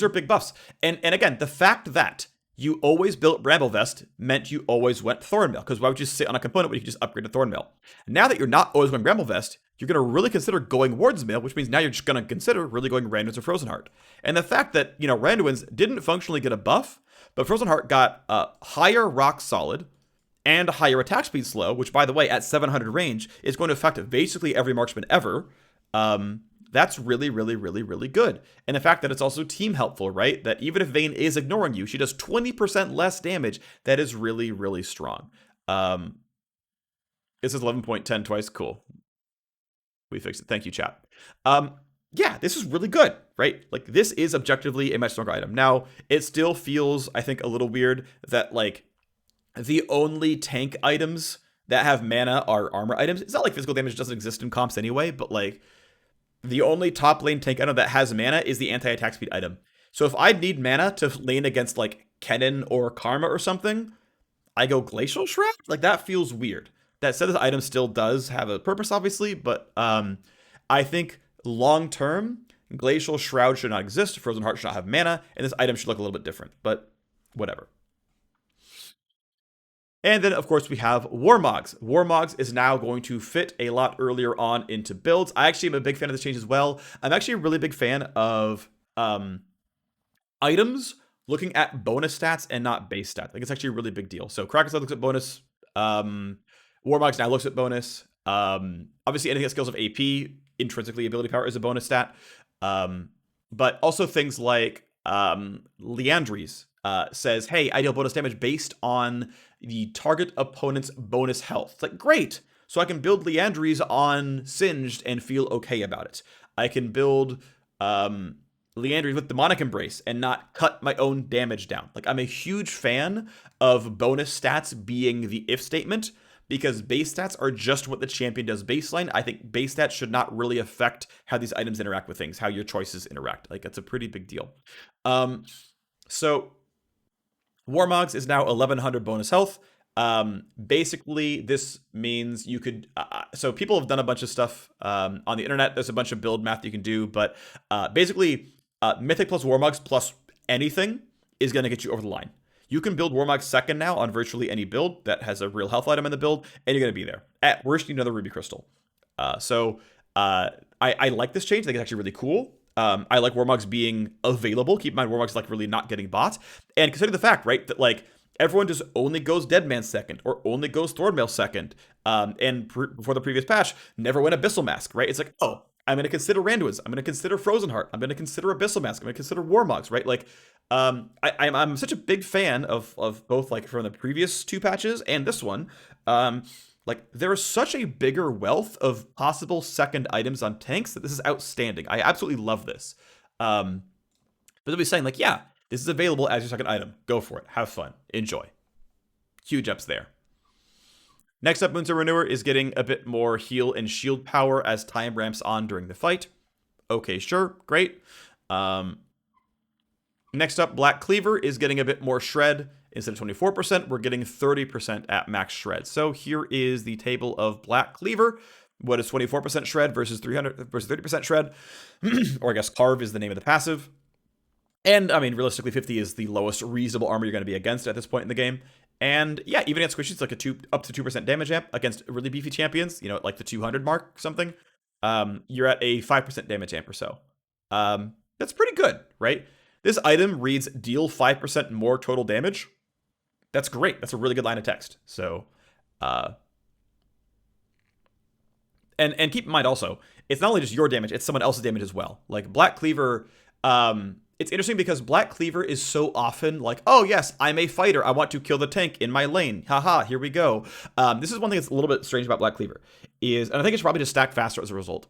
[SPEAKER 1] big buffs. And again, the fact that you always built Bramblevest meant you always went Thornmail, because why would you sit on a component when you could just upgrade to Thornmail? Now that you're not always going Bramblevest, you're going to really consider going Warden's Mail, which means now you're just going to consider really going Randuin's or Frozen Heart. And the fact that, Randuin's didn't functionally get a buff, but Frozen Heart got a higher Rock Solid and a higher attack speed slow, which, by the way, at 700 range is going to affect basically every marksman ever. That's really, really, really, really good. And the fact that it's also team helpful, right? That even if Vayne is ignoring you, she does 20% less damage. That is really, really strong. This is 11.10 twice. Cool. We fixed it. Thank you, chat. Yeah, this is really good, right? Like, this is objectively a much stronger item. Now, it still feels, I think, a little weird that, like, the only tank items that have mana are armor items. It's not like physical damage doesn't exist in comps anyway, but, like, the only top lane tank item that has mana is the anti-attack speed item. So if I need mana to lane against, like, Kennen or Karma or something, I go Glacial Shroud? Like, that feels weird. That said, this item still does have a purpose, obviously, but I think long-term, Glacial Shroud should not exist, Frozen Heart should not have mana, and this item should look a little bit different, but whatever. And then, of course, we have Warmogs. Warmogs is now going to fit a lot earlier on into builds. I actually am a big fan of this change as well. I'm actually a really big fan of items looking at bonus stats and not base stats. I think it's actually a really big deal. So Kraken's looks at bonus. Warmogs now looks at bonus. Obviously, anything that scales of AP, intrinsically ability power is a bonus stat. But also things like Liandry's says, hey, I deal bonus damage based on the target opponent's bonus health. It's like, great. So I can build Liandry's on Singed and feel okay about it. I can build Leandry with Demonic Embrace and not cut my own damage down. Like, I'm a huge fan of bonus stats being the if statement, because base stats are just what the champion does baseline. I think base stats should not really affect how these items interact with things, how your choices interact. Like, that's a pretty big deal. So Warmogs is now 1100 bonus health. Basically, this means you could. So people have done a bunch of stuff on the internet. There's a bunch of build math you can do, but basically, Mythic plus Warmogs plus anything is going to get you over the line. You can build Warmogs second now on virtually any build that has a real health item in the build, and you're going to be there. At worst, you need another Ruby Crystal. I like this change. I think it's actually really cool. I like Warmogs being available. Keep in mind, Warmogs like really not getting bought. And consider the fact, right, that like everyone just only goes Deadman second or only goes Thornmail second. Before the previous patch, never went Abyssal Mask, right? It's like, oh, I'm going to consider Randuin's. I'm going to consider Frozen Heart. I'm going to consider Abyssal Mask. I'm going to consider Warmogs, right? Like, I'm such a big fan of both, like, from the previous two patches and this one. Like, there is such a bigger wealth of possible second items on tanks that this is outstanding. I absolutely love this. But they'll be saying, like, yeah, this is available as your second item. Go for it. Have fun. Enjoy. Huge ups there. Next up, Moonstone Renewer is getting a bit more heal and shield power as time ramps on during the fight. Okay, sure. Great. Next up, Black Cleaver is getting a bit more shred. Instead of 24%, we're getting 30% at max shred. So here is the table of Black Cleaver. What is 24% shred versus 30% shred? Or I guess Carve is the name of the passive. And, I mean, realistically, 50 is the lowest reasonable armor you're going to be against at this point in the game. And, yeah, even against squishies, like up to 2% damage amp against really beefy champions, you know, like the 200 mark something, you're at a 5% damage amp or so. That's pretty good, right? This item reads deal 5% more total damage. That's great. That's a really good line of text. So, and keep in mind also, it's not only just your damage, it's someone else's damage as well. Like Black Cleaver, it's interesting because Black Cleaver is so often like, oh yes, I'm a fighter. I want to kill the tank in my lane. Haha, here we go. This is one thing that's a little bit strange about Black Cleaver is, and I think it's probably just stacked faster as a result.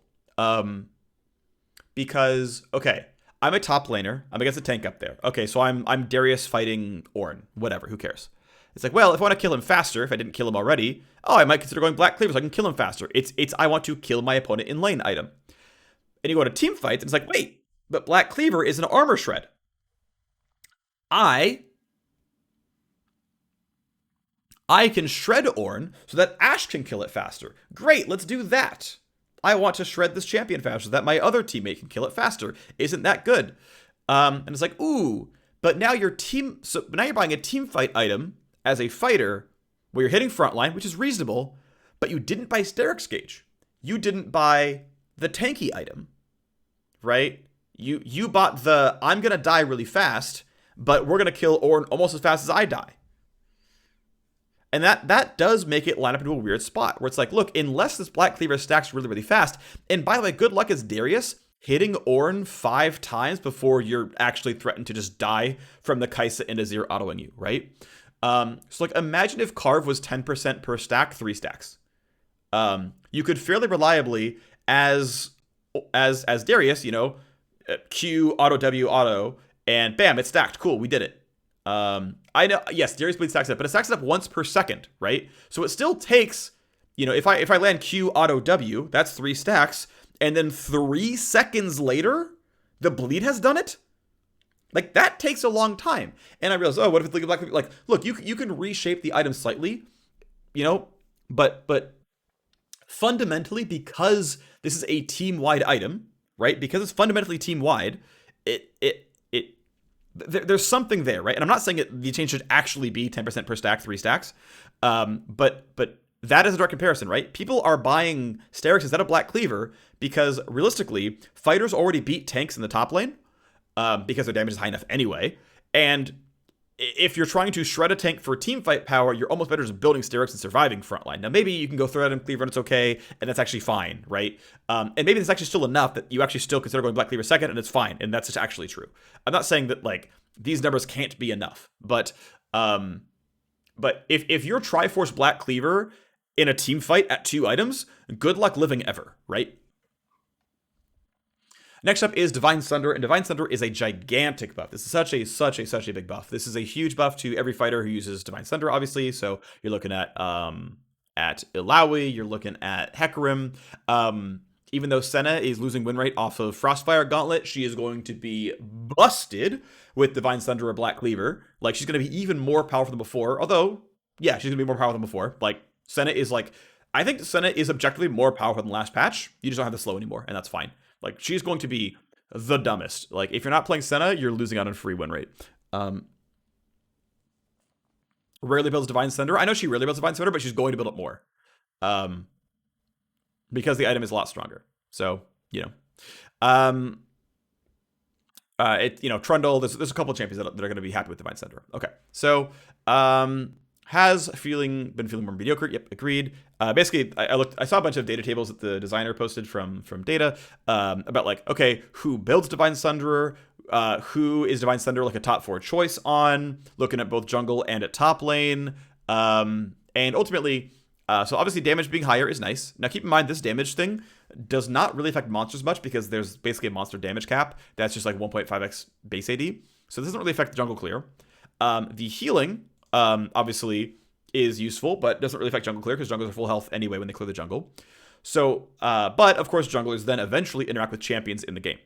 [SPEAKER 1] Because, okay, I'm a top laner. I'm against a tank up there. Okay, so I'm Darius fighting Ornn. Whatever, who cares? It's like, well, if I want to kill him faster, if I didn't kill him already, oh, I might consider going Black Cleaver so I can kill him faster. It's I want to kill my opponent in lane item. And you go to team fights, and it's like, wait, but Black Cleaver is an armor shred. I can shred Ornn so that Ashe can kill it faster. Great, let's do that. I want to shred this champion faster so that my other teammate can kill it faster. Isn't that good? And it's like, ooh, but now you're buying a team fight item as a fighter where you're hitting frontline, which is reasonable, but you didn't buy Sterix Gauge. You didn't buy the tanky item, right? You bought the I'm gonna die really fast, but we're gonna kill Ornn almost as fast as I die. And that does make it line up into a weird spot where it's like, look, unless this Black Cleaver stacks really, really fast, and by the way, good luck as Darius hitting Ornn 5 times before you're actually threatened to just die from the Kai'Sa and Azir autoing you, right? So like, imagine if Carve was 10% per stack, 3 stacks. You could fairly reliably, as Darius, you know, Q, auto, W, auto, and bam, it's stacked. Cool, we did it. I know, yes, Darius Bleed stacks it up, but it stacks it up once per second, right? So it still takes, you know, if I land Q, auto, W, that's 3 stacks, and then 3 seconds later, the bleed has done it? Like, that takes a long time. And I realized, oh, what if it's like, look, you can reshape the item slightly, you know, but fundamentally, because this is a team-wide item, right? Because it's fundamentally team-wide, there's something there, right? And I'm not saying the change should actually be 10% per stack, 3 stacks, but that is a direct comparison, right? People are buying Sterix instead of Black Cleaver because realistically, fighters already beat tanks in the top lane because their damage is high enough anyway. And if you're trying to shred a tank for team fight power, you're almost better just building Sterix and surviving frontline. Now, maybe you can go Thread and Cleaver and it's okay, and that's actually fine, right? And maybe it's actually still enough that you actually still consider going Black Cleaver second, and it's fine, and that's actually true. I'm not saying that, like, these numbers can't be enough, but if you're Triforce Black Cleaver in a team fight at 2 items, good luck living ever, right? Next up is Divine Thunder, and Divine Thunder is a gigantic buff. This is such a big buff. This is a huge buff to every fighter who uses Divine Thunder, obviously. So you're looking at Illaoi, you're looking at Hecarim. Even though Senna is losing win rate off of Frostfire Gauntlet, she is going to be busted with Divine Thunder or Black Cleaver. Like, she's going to be even more powerful than before. Although, yeah, she's going to be more powerful than before. Like, Senna is like, I think Senna is objectively more powerful than last patch. You just don't have the slow anymore, and that's fine. Like, she's going to be the dumbest. Like, if you're not playing Senna, you're losing out on free win rate. Rarely builds Divine Thunder. I know she rarely builds Divine Thunder, but she's going to build it more. Because the item is a lot stronger. So, you know. Trundle, there's a couple of champions that are going to be happy with Divine Thunder. Okay. So, has been feeling more mediocre. Yep, agreed. Basically, I saw a bunch of data tables that the designer posted from Data about like, okay, who builds Divine Thunderer, who is Divine Thunder like a top 4 choice on, looking at both jungle and at top lane, and ultimately, so obviously damage being higher is nice. Now keep in mind this damage thing does not really affect monsters much because there's basically a monster damage cap that's just like 1.5x base AD, so this doesn't really affect the jungle clear. The healing obviously is useful, but doesn't really affect jungle clear because junglers are full health anyway when they clear the jungle. So, but of course junglers then eventually interact with champions in the game.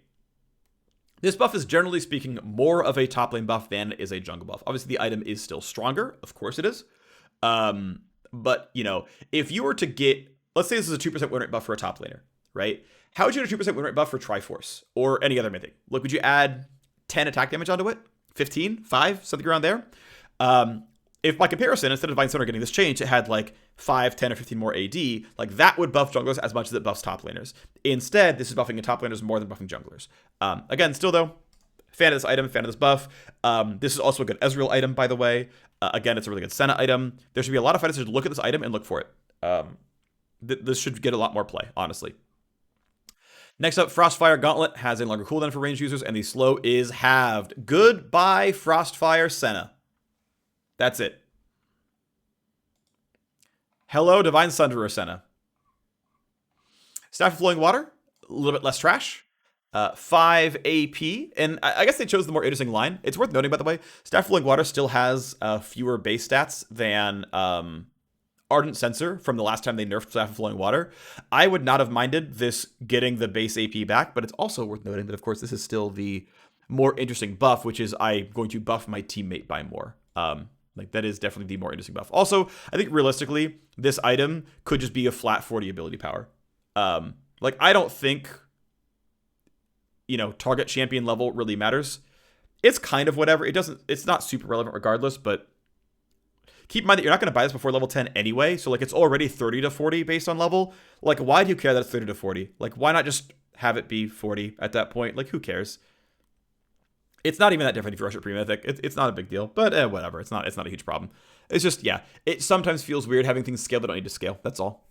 [SPEAKER 1] This buff is generally speaking more of a top lane buff than is a jungle buff. Obviously the item is still stronger, of course it is. But, you know, if you were to get, let's say this is a 2% win rate buff for a top laner, right? How would you get a 2% win rate buff for Triforce or any other mythic? Look, would you add 10 attack damage onto it? 15? 5? Something around there? If by comparison, instead of Divine Thunder getting this change, it had like 5, 10, or 15 more AD, like that would buff junglers as much as it buffs top laners. Instead, this is buffing top laners more than buffing junglers. Again, still though, fan of this item, fan of this buff. This is also a good Ezreal item, by the way. Again, it's a really good Senna item. There should be a lot of fighters who look at this item and look for it. This should get a lot more play, honestly. Next up, Frostfire Gauntlet has a longer cooldown for ranged users, and the slow is halved. Goodbye, Frostfire Senna. That's it. Hello, Divine Thunderer Senna. Staff of Flowing Water, a little bit less trash. 5 AP, and I guess they chose the more interesting line. It's worth noting, by the way, Staff of Flowing Water still has fewer base stats than Ardent Sensor from the last time they nerfed Staff of Flowing Water. I would not have minded this getting the base AP back, but it's also worth noting that, of course, this is still the more interesting buff, which is I'm going to buff my teammate by more. Like, that is definitely the more interesting buff. Also, I think realistically, this item could just be a flat 40 ability power. Like, I don't think, you know, target champion level really matters. It's kind of whatever. It's not super relevant regardless, but keep in mind that you're not going to buy this before level 10 anyway. So, like, it's already 30 to 40 based on level. Like, why do you care that it's 30 to 40? Like, why not just have it be 40 at that point? Like, who cares? It's not even that different if you rush it pre-mythic. It's not a big deal, but whatever. It's not a huge problem. It's just, yeah, it sometimes feels weird having things scale that don't need to scale. That's all.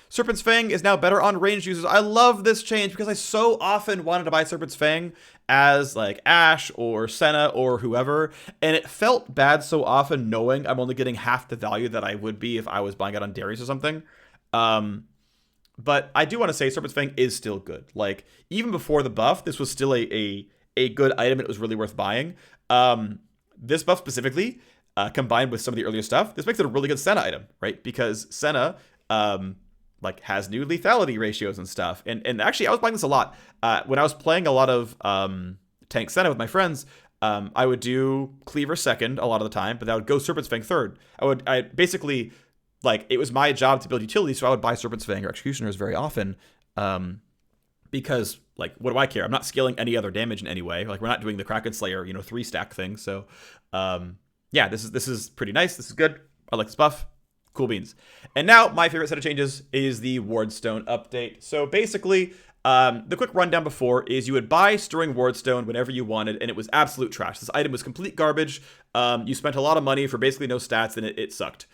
[SPEAKER 1] Serpent's Fang is now better on ranged users. I love this change because I so often wanted to buy Serpent's Fang as like Ashe or Senna or whoever, and it felt bad so often knowing I'm only getting half the value that I would be if I was buying it on Darius or something. But I do want to say Serpent's Fang is still good. Like, even before the buff, this was still a good item and it was really worth buying. This buff specifically, combined with some of the earlier stuff, this makes it a really good Senna item, right? Because Senna, like, has new lethality ratios and stuff. And actually, I was buying this a lot. When I was playing a lot of tank Senna with my friends, I would do Cleaver second a lot of the time, but I would go Serpent's Fang third. I basically, like, it was my job to build utility, so I would buy Serpent's Fang or Executioners very often. Because, like, what do I care? I'm not scaling any other damage in any way. Like, we're not doing the Kraken Slayer, 3-stack thing. So, yeah, this is pretty nice. This is good. I like this buff. Cool beans. And now, my favorite set of changes is the Wardstone update. So, basically, the quick rundown before is you would buy Stirring Wardstone whenever you wanted, and it was absolute trash. This item was complete garbage. You spent a lot of money for basically no stats, and it sucked.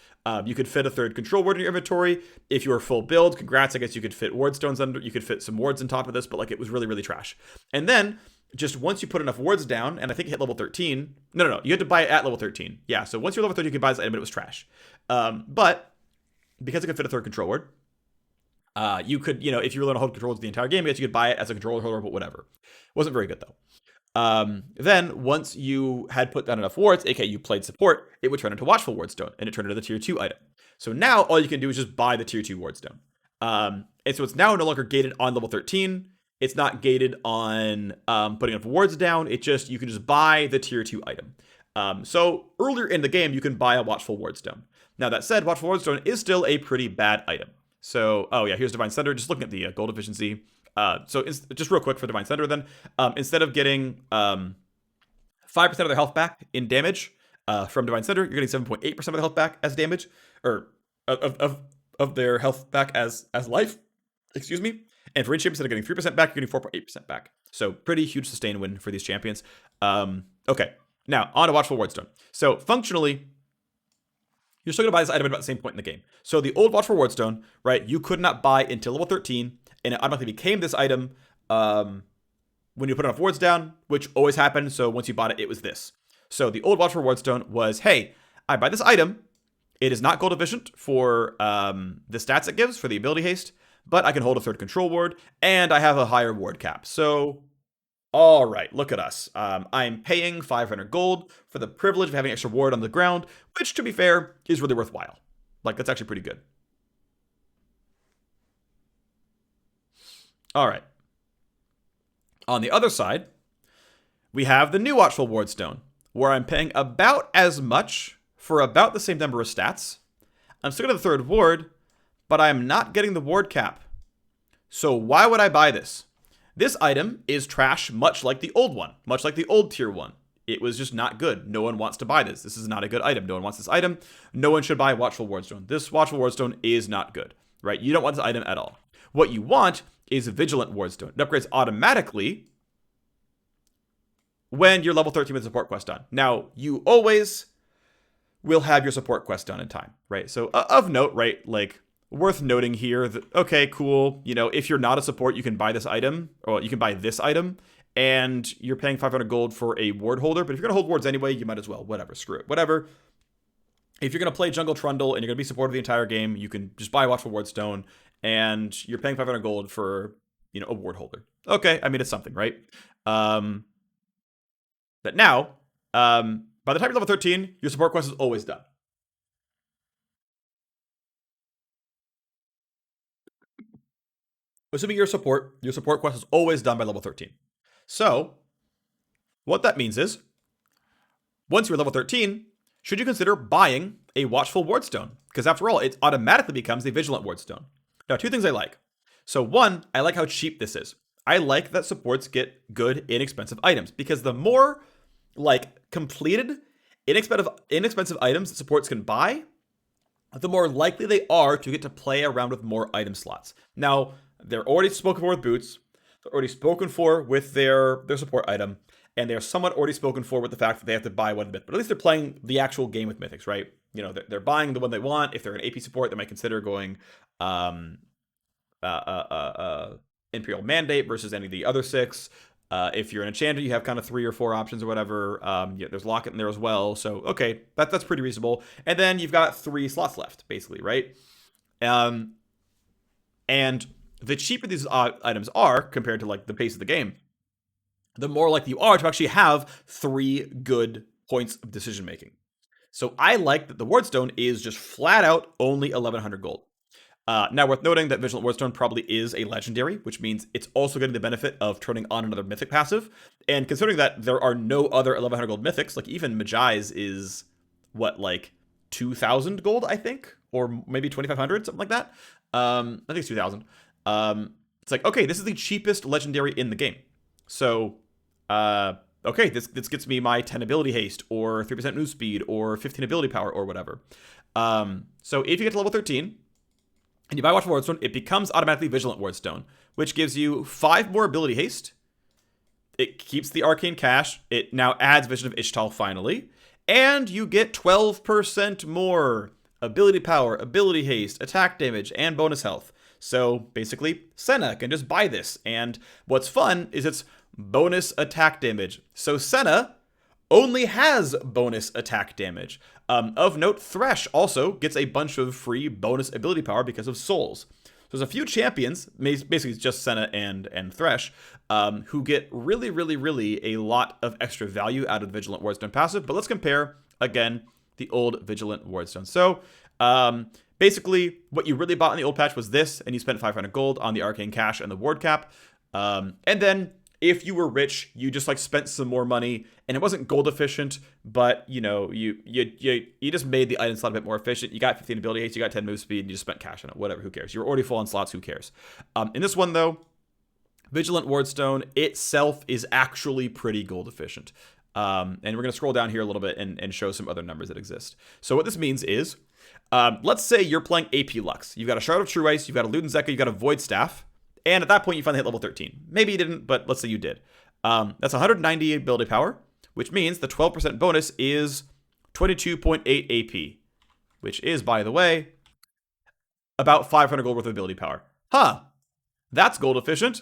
[SPEAKER 1] You could fit a third Control Ward in your inventory. If you were full build, congrats, I guess you could fit Wardstones under, you could fit some wards on top of this, but like, it was really, really trash. And then, just once you put enough wards down, and I think it hit level 13, no, you had to buy it at level 13. Yeah, so once you're level 13, you could buy this item, and it was trash. But, because it could fit a third Control Ward, You could, if you were going to hold controls the entire game, I guess you could buy it as a controller holder, but whatever. Wasn't very good though. Then once you had put down enough wards, aka you played support, it would turn into Watchful Wardstone, and it turned into the tier 2 item. So now all you can do is just buy the tier 2 Wardstone. And so it's now no longer gated on level 13. It's not gated on putting enough wards down. You can just buy the tier 2 item. So earlier in the game, you can buy a Watchful Wardstone. Now that said, Watchful Wardstone is still a pretty bad item. So, oh yeah, here's Divine Thunder. Just looking at the gold efficiency. So just real quick for Divine Thunder then, instead of getting 5% of their health back in damage from Divine Thunder, you're getting 7.8% of their health back as damage, or of their health back as life, excuse me. And for each champion, instead of getting 3% back, you're getting 4.8% back. So pretty huge sustain win for these champions. Okay, now on to Watchful Wardstone. So functionally, you're still going to buy this item at about the same point in the game. So the old Watchful Wardstone, right, you could not buy until level 13, and it automatically became this item when you put enough wards down, which always happened. So once you bought it, it was this. So the old Watchful Wardstone was, hey, I buy this item. It is not gold efficient for the stats it gives for the ability haste, but I can hold a third control ward, and I have a higher ward cap. So, all right, look at us. I'm paying 500 gold for the privilege of having extra ward on the ground, which, to be fair, is really worthwhile. Like, that's actually pretty good. All right. On the other side, we have the new Watchful Wardstone, where I'm paying about as much for about the same number of stats. I'm still getting the third ward, but I am not getting the ward cap. So why would I buy this? This item is trash, much like the old one, much like the old tier 1. It was just not good. No one wants to buy this. This is not a good item. No one wants this item. No one should buy Watchful Wardstone. This Watchful Wardstone is not good, right? You don't want this item at all. What you want is Vigilant Wardstone. It upgrades automatically when you're level 13 with support quest done. Now, you always will have your support quest done in time, right? So of note, right, like worth noting here that, okay, cool, if you're not a support, you can buy this item, or you can buy this item, and you're paying 500 gold for a ward holder, but if you're going to hold wards anyway, you might as well, whatever, screw it, whatever. If you're going to play Jungle Trundle and you're going to be supported the entire game, you can just buy Watchful Wardstone, and you're paying 500 gold for, a ward holder. Okay, I mean, it's something, right? But now, by the time you're level 13, your support quest is always done. Assuming your support quest is always done by level 13. So, what that means is, once you're level 13, should you consider buying a Watchful Wardstone? Because after all, it automatically becomes a Vigilant Wardstone. Now, two things I like. So one, I like how cheap this is. I like that supports get good, inexpensive items, because the more completed, inexpensive items that supports can buy, the more likely they are to get to play around with more item slots. Now, they're already spoken for with boots, they're already spoken for with their support item, and they're somewhat already spoken for with the fact that they have to buy one myth. But at least they're playing the actual game with mythics, right? They're buying the one they want. If they're an AP support, they might consider going Imperial Mandate versus any of the other 6. If you're an enchanter, you have kind of 3 or 4 options or whatever. Yeah, there's Locket in there as well. So, okay, that's pretty reasonable. And then you've got 3 slots left, basically, right? And the cheaper these items are compared to the pace of the game, the more likely you are to actually have 3 good points of decision making. So I like that the Wardstone is just flat out only 1100 gold. Now, worth noting that Vigilant Wardstone probably is a legendary, which means it's also getting the benefit of turning on another mythic passive. And considering that there are no other 1100 gold mythics, even Magi's is, 2,000 gold, I think? Or maybe 2,500, something like that. I think it's 2,000. It's okay, this is the cheapest legendary in the game. So, okay, this gets me my 10 ability haste, or 3% move speed, or 15 ability power, or whatever. So if you get to level 13, and you buy Watchful Wardstone, it becomes automatically Vigilant Wardstone, which gives you 5 more ability haste. It keeps the Arcane Cache. It now adds Vision of Ishtal finally. And you get 12% more ability power, ability haste, attack damage, and bonus health. So basically, Senna can just buy this. And what's fun is it's bonus attack damage. So Senna only has bonus attack damage. Of note, Thresh also gets a bunch of free bonus ability power because of souls. So there's a few champions, basically it's just Senna and Thresh, who get really, really, really a lot of extra value out of the Vigilant Wardstone passive. But let's compare, again, the old Vigilant Wardstone. So basically, what you really bought in the old patch was this, and you spent 500 gold on the Arcane Cash and the Ward Cap. And then if you were rich, you just like spent some more money, and it wasn't gold efficient, but you know, you just made the item slot a bit more efficient. You got 15 ability haste, you got 10 move speed, and you just spent cash on it. Whatever, who cares? You're already full on slots, who cares? In this one though, Vigilant Wardstone itself is actually pretty gold efficient. And we're gonna scroll down here a little bit and show some other numbers that exist. So what this means is, let's say you're playing AP Lux. You've got a Shard of True Ice, you've got a Luden Zeka, you've got a Void Staff. And at that point, you finally hit level 13. Maybe you didn't, but let's say you did. That's 190 ability power, which means the 12% bonus is 22.8 AP, which is, by the way, about 500 gold worth of ability power. Huh. That's gold efficient.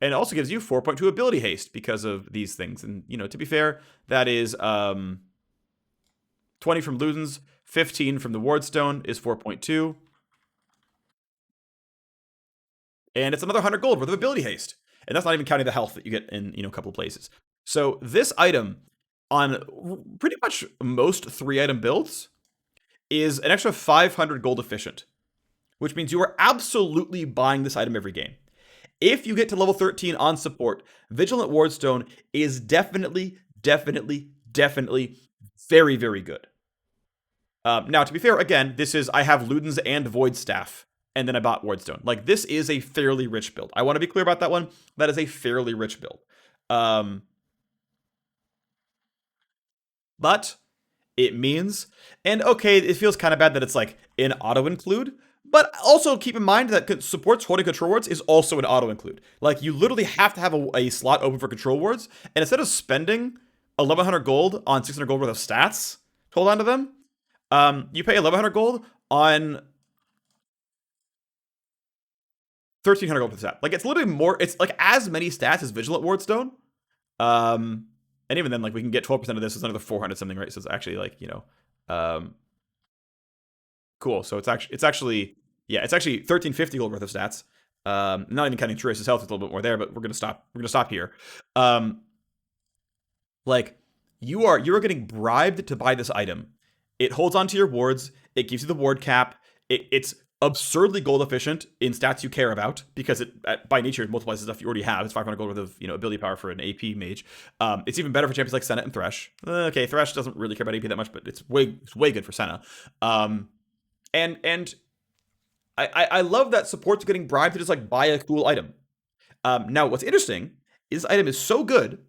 [SPEAKER 1] And it also gives you 4.2 ability haste because of these things. And, you know, to be fair, that is 20 from Luden's, 15 from the Wardstone is 4.2. And it's another 100 gold worth of ability haste. And that's not even counting the health that you get in, you know, a couple of places. So this item on pretty much most 3-item builds is an extra 500 gold efficient, which means you are absolutely buying this item every game. If you get to level 13 on support, Vigilant Wardstone is definitely very, very good. Now, to be fair, again, this is, I have Luden's and Void Staff, and then I bought Wardstone. Like, this is a fairly rich build. I want to be clear about that one. That is a fairly rich build. But it means, and okay, it feels kind of bad that it's like an auto-include, but also keep in mind that supports holding control wards is also an auto-include. Like, you literally have to have a slot open for control wards, and instead of spending 1,100 gold on 600 gold worth of stats to hold on to them, you pay 1,100 gold on 1,300 gold per stat. Like, it's literally more, it's like as many stats as Vigilant Wardstone. And even then, like, we can get 12% of this is another 400 something, right? So it's actually like, you know, cool. So it's actually 1,350 gold worth of stats. Not even counting Trace's health, it's a little bit more there, but we're gonna stop here. Like, you are getting bribed to buy this item. It holds onto your wards. It gives you the ward cap. It's absurdly gold efficient in stats you care about, because it by nature it multiplies the stuff you already have. It's 500 gold worth of, you know, ability power for an AP mage. It's even better for champions like Senna and Thresh. Okay, Thresh doesn't really care about AP that much, but it's way good for Senna. And I love that support's getting bribed to just like buy a cool item. Now what's interesting is this item is so good.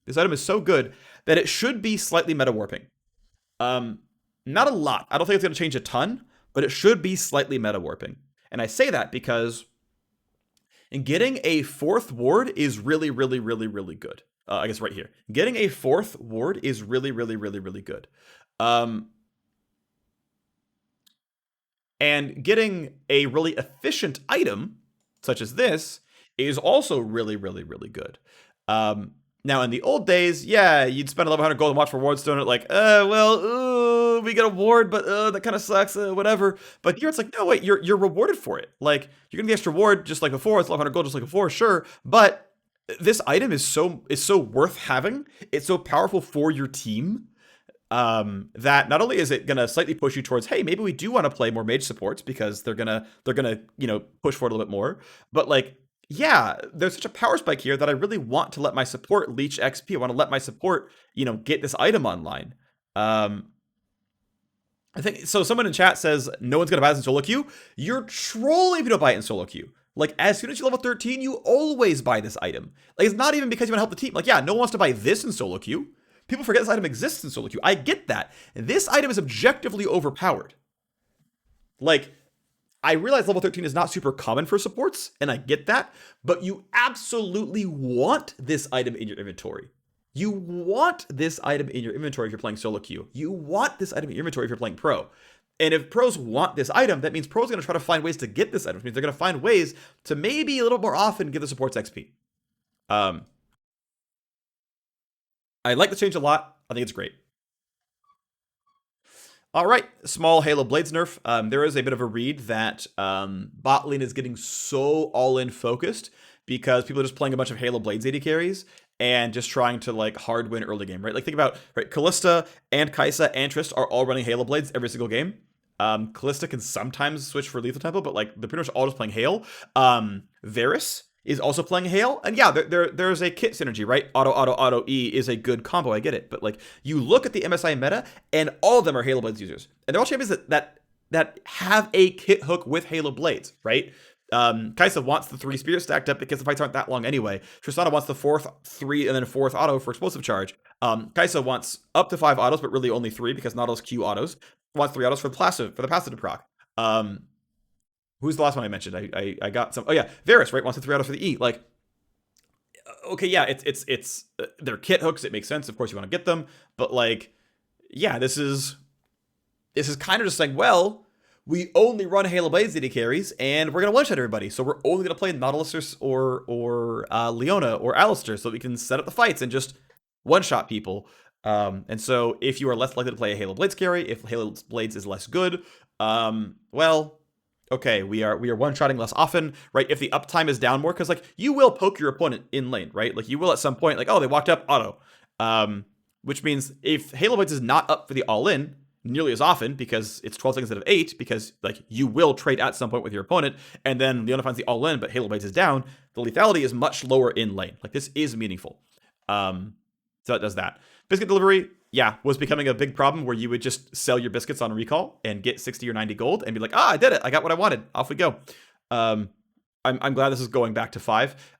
[SPEAKER 1] This item is so good that it should be slightly meta warping. Not a lot. I don't think it's going to change a ton, but it should be slightly meta warping. And I say that because getting a 4th ward is really good. I guess right here. Getting a 4th ward is really good. And getting a really efficient item, such as this, is also really good. Now, in the old days, yeah, you'd spend 1,100 gold and watch for Wardstone at like, we get a ward, but that kind of sucks, whatever. But here it's like, no, wait, you're rewarded for it. Like, you're gonna get the extra ward just like before. It's 1,100 gold just like before, sure. But this item is so worth having. It's so powerful for your team that not only is it gonna slightly push you towards, hey, maybe we do want to play more mage supports because they're gonna you know, push for it a little bit more. But like, yeah, there's such a power spike here that I really want to let my support leech XP. I want to let my support, you know, get this item online. I think so. Someone in chat says no one's gonna buy this in solo queue. You're trolling if you don't buy it in solo queue. Like, as soon as you level 13, you always buy this item. Like, it's not even because you want to help the team. Like, yeah, no one wants to buy this in solo queue. People forget this item exists in solo queue. I get that. This item is objectively overpowered. Like, I realize level 13 is not super common for supports, and I get that, but you absolutely want this item in your inventory. You want this item in your inventory if you're playing solo queue. You want this item in your inventory if you're playing pro. And if pros want this item, that means pros are going to try to find ways to get this item. Which means they're going to find ways to maybe a little more often give the supports XP. I like the change a lot. I think it's great. All right, small Halo Blades nerf. There is a bit of a read that bot lane is getting so all-in focused because people are just playing a bunch of Halo Blades AD carries and just trying to like hard win early game, right? Like think about right, Kalista and Kai'Sa and Trist are all running Halo Blades every single game. Kalista can sometimes switch for Lethal Tempo, but like they're pretty much all just playing Hail. Varus is also playing Hail, and yeah, there's a kit synergy, right? Auto E is a good combo, I get it, but like you look at the MSI meta, and all of them are Halo Blades users, and they're all champions that have a kit hook with Halo Blades, right? Kai'Sa wants the 3 spears stacked up because the fights aren't that long anyway. Tristana wants the 4th 3 and then 4th auto for explosive charge. Kai'Sa wants up to 5 autos, but really only 3 because Nautilus Q autos. Wants 3 autos for the passive to proc. Who's the last one I mentioned? I got some. Oh yeah, Varus, right? Wants the 3 autos for the E. Like, okay, yeah, it's they're kit hooks. It makes sense. Of course, you want to get them, but like, yeah, this is kind of just like, well, we only run Halo Blades AD carries, and we're gonna one shot everybody. So we're only gonna play Nautilus or Leona or Alistair, so that we can set up the fights and just one shot people. And so if you are less likely to play a Halo Blades carry, if Halo Blades is less good, well, okay, we are one-shotting less often, right? If the uptime is down more, because like you will poke your opponent in lane, right? Like you will at some point, like, oh, they walked up auto. Which means if Halo Blades is not up for the all-in nearly as often, because it's 12 seconds instead of 8, because like you will trade at some point with your opponent, and then Leona finds the all-in, but Halo Blades is down, the lethality is much lower in lane. Like this is meaningful. So it does that. Biscuit delivery, yeah, was becoming a big problem where you would just sell your biscuits on recall and get 60 or 90 gold and be like, I did it. I got what I wanted. Off we go. I'm glad this is going back to 5,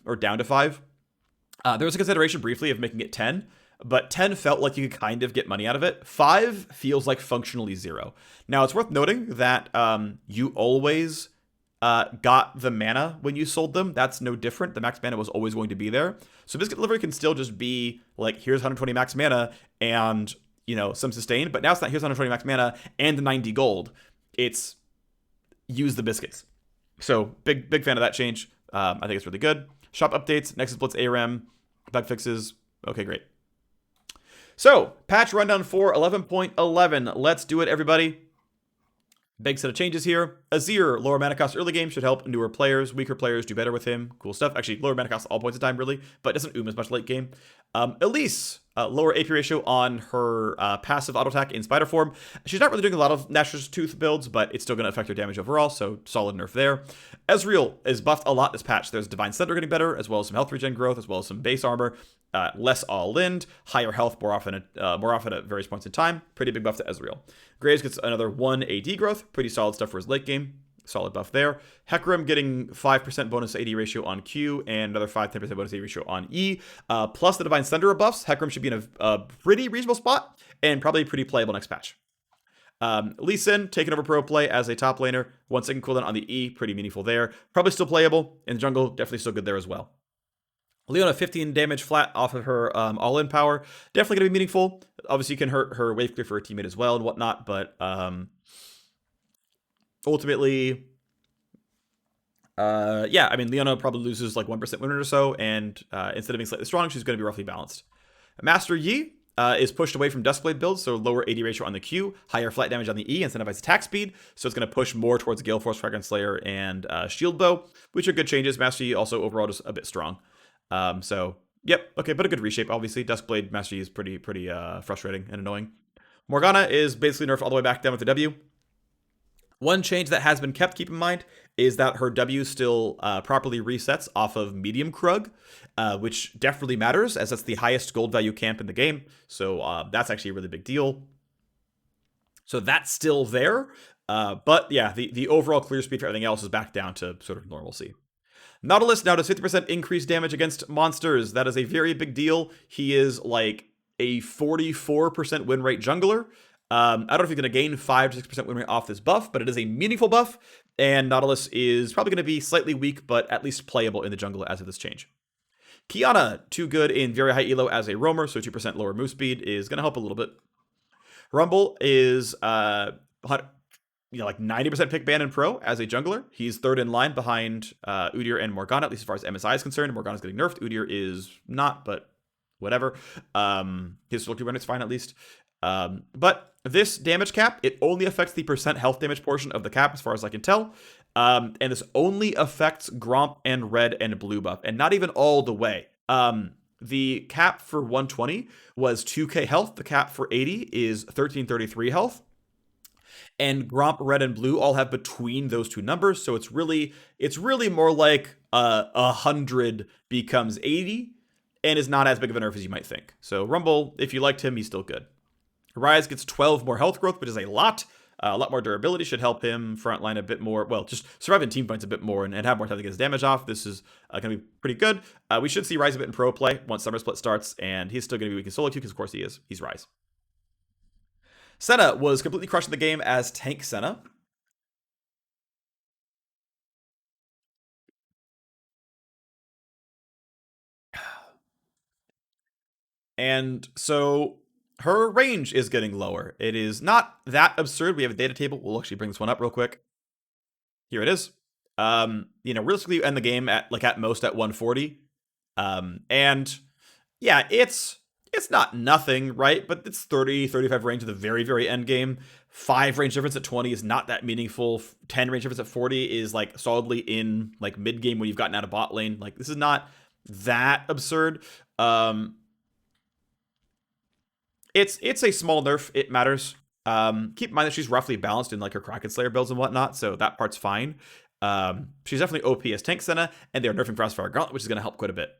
[SPEAKER 1] or down to 5. There was a consideration briefly of making it 10, but 10 felt like you could kind of get money out of it. 5 feels like functionally 0. Now, it's worth noting that you always got the mana when you sold them. That's no different. The max mana was always going to be there. So Biscuit Delivery can still just be like, here's 120 max mana and, you know, some sustain. But now it's not here's 120 max mana and the 90 gold. It's use the biscuits. So big fan of that change. I think it's really good. Shop updates, Nexus Blitz ARAM, bug fixes. Okay, great. So patch rundown for 11.11. Let's do it, everybody. Big set of changes here. Azir, lower mana cost early game, should help newer players. Weaker players do better with him. Cool stuff. Actually, lower mana cost all points of time, really, but doesn't as much late game. Elise, lower AP ratio on her passive auto attack in spider form. She's not really doing a lot of Gnasher's Tooth builds, but it's still going to affect her damage overall, so solid nerf there. Ezreal is buffed a lot this patch. There's Divine Slender getting better, as well as some health regen growth, as well as some base armor. Less all-in, higher health more often at various points in time. Pretty big buff to Ezreal. Graves gets another 1 AD growth. Pretty solid stuff for his late game. Solid buff there. Hecarim getting 5% bonus AD ratio on Q and another 5-10% bonus AD ratio on E. Plus the Divine Thunder buffs. Hecarim should be in a pretty reasonable spot and probably pretty playable next patch. Lee Sin taking over pro play as a top laner. 1 second cooldown on the E. Pretty meaningful there. Probably still playable. In the jungle, definitely still good there as well. Leona 15 damage flat off of her all-in power. Definitely going to be meaningful. Obviously, you can hurt her wave clear for her teammate as well and whatnot, but ultimately, yeah, I mean, Leona probably loses like 1% win rate or so, and instead of being slightly strong, she's going to be roughly balanced. Master Yi is pushed away from Duskblade builds, so lower AD ratio on the Q, higher flat damage on the E, incentivized attack speed, so it's going to push more towards Gale Force, Fragrance Slayer, and Shield Bow, which are good changes. Master Yi also overall just a bit strong. So, yep, okay, but a good reshape, obviously. Duskblade Master Yi is pretty frustrating and annoying. Morgana is basically nerfed all the way back down with the W. One change that has been kept, keep in mind, is that her W still properly resets off of medium Krug, which definitely matters, as that's the highest gold value camp in the game. So that's actually a really big deal. So that's still there. But yeah, the overall clear speed for everything else is back down to sort of normalcy. Nautilus now does 50% increased damage against monsters. That is a very big deal. He is like a 44% win rate jungler. I don't know if he's going to gain 5 to 6% win rate off this buff, but it is a meaningful buff, and Nautilus is probably going to be slightly weak, but at least playable in the jungle as of this change. Qiyana, too good in very high elo as a roamer, so 2% lower move speed is going to help a little bit. Rumble is like 90% pick ban in pro as a jungler. He's third in line behind Udyr and Morgana, at least as far as MSI is concerned. Morgana's getting nerfed. Udyr is not, but whatever. His skill run is fine at least. But this damage cap, it only affects the percent health damage portion of the cap, as far as I can tell. And this only affects Gromp and red and blue buff, and not even all the way. The cap for 120 was 2k health. The cap for 80 is 1333 health. And Gromp, red, and blue all have between those two numbers, so it's really more like 100 becomes 80, and is not as big of a nerf as you might think. So Rumble, if you liked him, he's still good. Rise gets 12 more health growth, which is a lot. A lot more durability should help him frontline a bit more. Well, just survive in team fights a bit more and have more time to get his damage off. This is going to be pretty good. We should see Rise a bit in pro play once Summer Split starts, and he's still going to be weak in solo queue because, of course, he is. He's Rise. Senna was completely crushing the game as Tank Senna. And so her range is getting lower. It is not that absurd. We have a data table. We'll actually bring this one up real quick. Here it is. Realistically, you end the game at most at 140. And yeah, it's not nothing, right? But it's 30, 35 range at the very, very end game. 5 range difference at 20 is not that meaningful. 10 range difference at 40 is like solidly in like mid game when you've gotten out of bot lane. Like, this is not that absurd. It's a small nerf. It matters. Keep in mind that she's roughly balanced in like her Kraken Slayer builds and whatnot, so that part's fine. She's definitely OP as Tank Senna, and they're nerfing Crossfire Gauntlet, which is going to help quite a bit.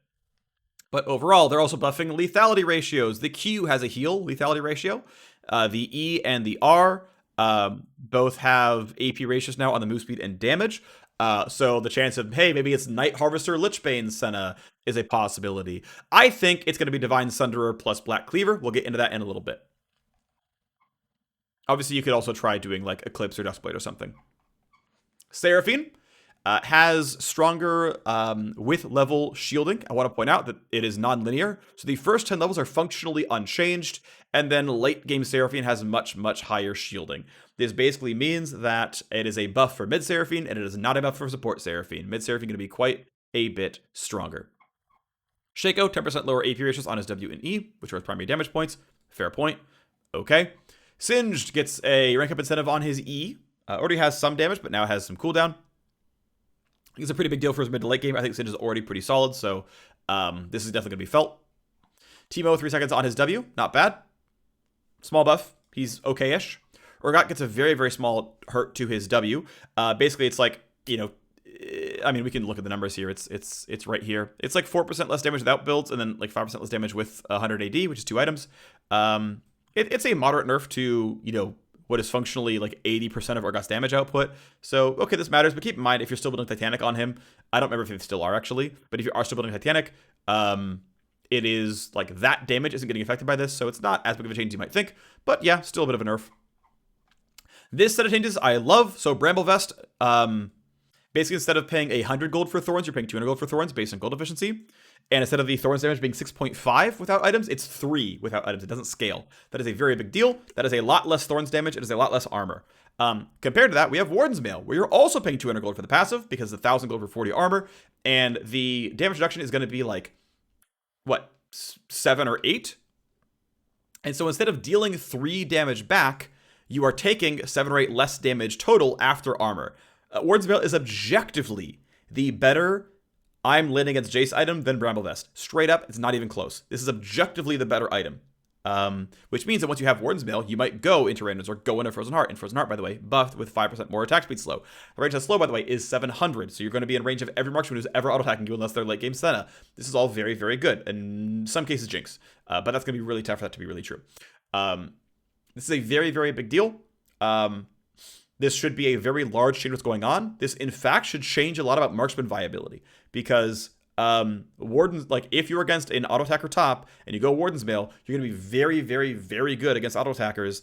[SPEAKER 1] But overall, they're also buffing lethality ratios. The Q has a heal lethality ratio. The E and the R both have AP ratios now on the move speed and damage. So the chance of, hey, maybe it's Night Harvester Lichbane Senna is a possibility. I think it's going to be Divine Sunderer plus Black Cleaver. We'll get into that in a little bit. Obviously, you could also try doing like Eclipse or Duskblade or something. Seraphine has stronger width level shielding. I want to point out that it is non-linear. So the first 10 levels are functionally unchanged, and then late game Seraphine has much, much higher shielding. This basically means that it is a buff for mid Seraphine, and it is not a buff for support Seraphine. Mid Seraphine going to be quite a bit stronger. Shaco, 10% lower AP ratios on his W and E, which are his primary damage points. Fair point. Okay. Singed gets a rank up incentive on his E. Already has some damage, but now has some cooldown. It's a pretty big deal for his mid to late game. I think Singed is already pretty solid, so this is definitely going to be felt. Teemo, 3 seconds on his W. Not bad. Small buff. He's okay-ish. Urgot gets a very, very small hurt to his W. Basically, it's like, I mean, we can look at the numbers here. It's right here. It's like 4% less damage without builds, and then like 5% less damage with 100 AD, which is 2 items. It's a moderate nerf to, what is functionally like 80% of Urgot's damage output. So, okay, this matters, but keep in mind, if you're still building Titanic on him, I don't remember if you still are actually, but if you are still building Titanic, it is like that damage isn't getting affected by this, so it's not as big of a change as you might think, but yeah, still a bit of a nerf. This set of changes I love. So Bramble Vest, basically instead of paying 100 gold for Thorns, you're paying 200 gold for Thorns based on gold efficiency. And instead of the Thorns damage being 6.5 without items, it's 3 without items. It doesn't scale. That is a very big deal. That is a lot less Thorns damage. It is a lot less armor. Compared to that, we have Warden's Mail, where you're also paying 200 gold for the passive because it's 1,000 gold for 40 armor. And the damage reduction is going to be like, what, 7 or 8? And so instead of dealing 3 damage back, you are taking 7 or 8 less damage total after armor. Warden's Mail is objectively the better I'm laning against Jace item than Bramble Vest. Straight up, it's not even close. This is objectively the better item. Which means that once you have Warden's Mail, you might go into randoms or go into Frozen Heart. And Frozen Heart, by the way, buffed with 5% more attack speed slow. The range of slow, by the way, is 700. So you're going to be in range of every marksman who's ever auto-attacking you unless they're late game Senna. This is all very, very good. In some cases, Jinx. But that's going to be really tough for that to be really true. This is a very, very big deal. This should be a very large change what's going on. This, in fact, should change a lot about marksman viability. Because Wardens, like, if you're against an auto-attacker top and you go Warden's Mail, you're going to be very, very, very good against auto-attackers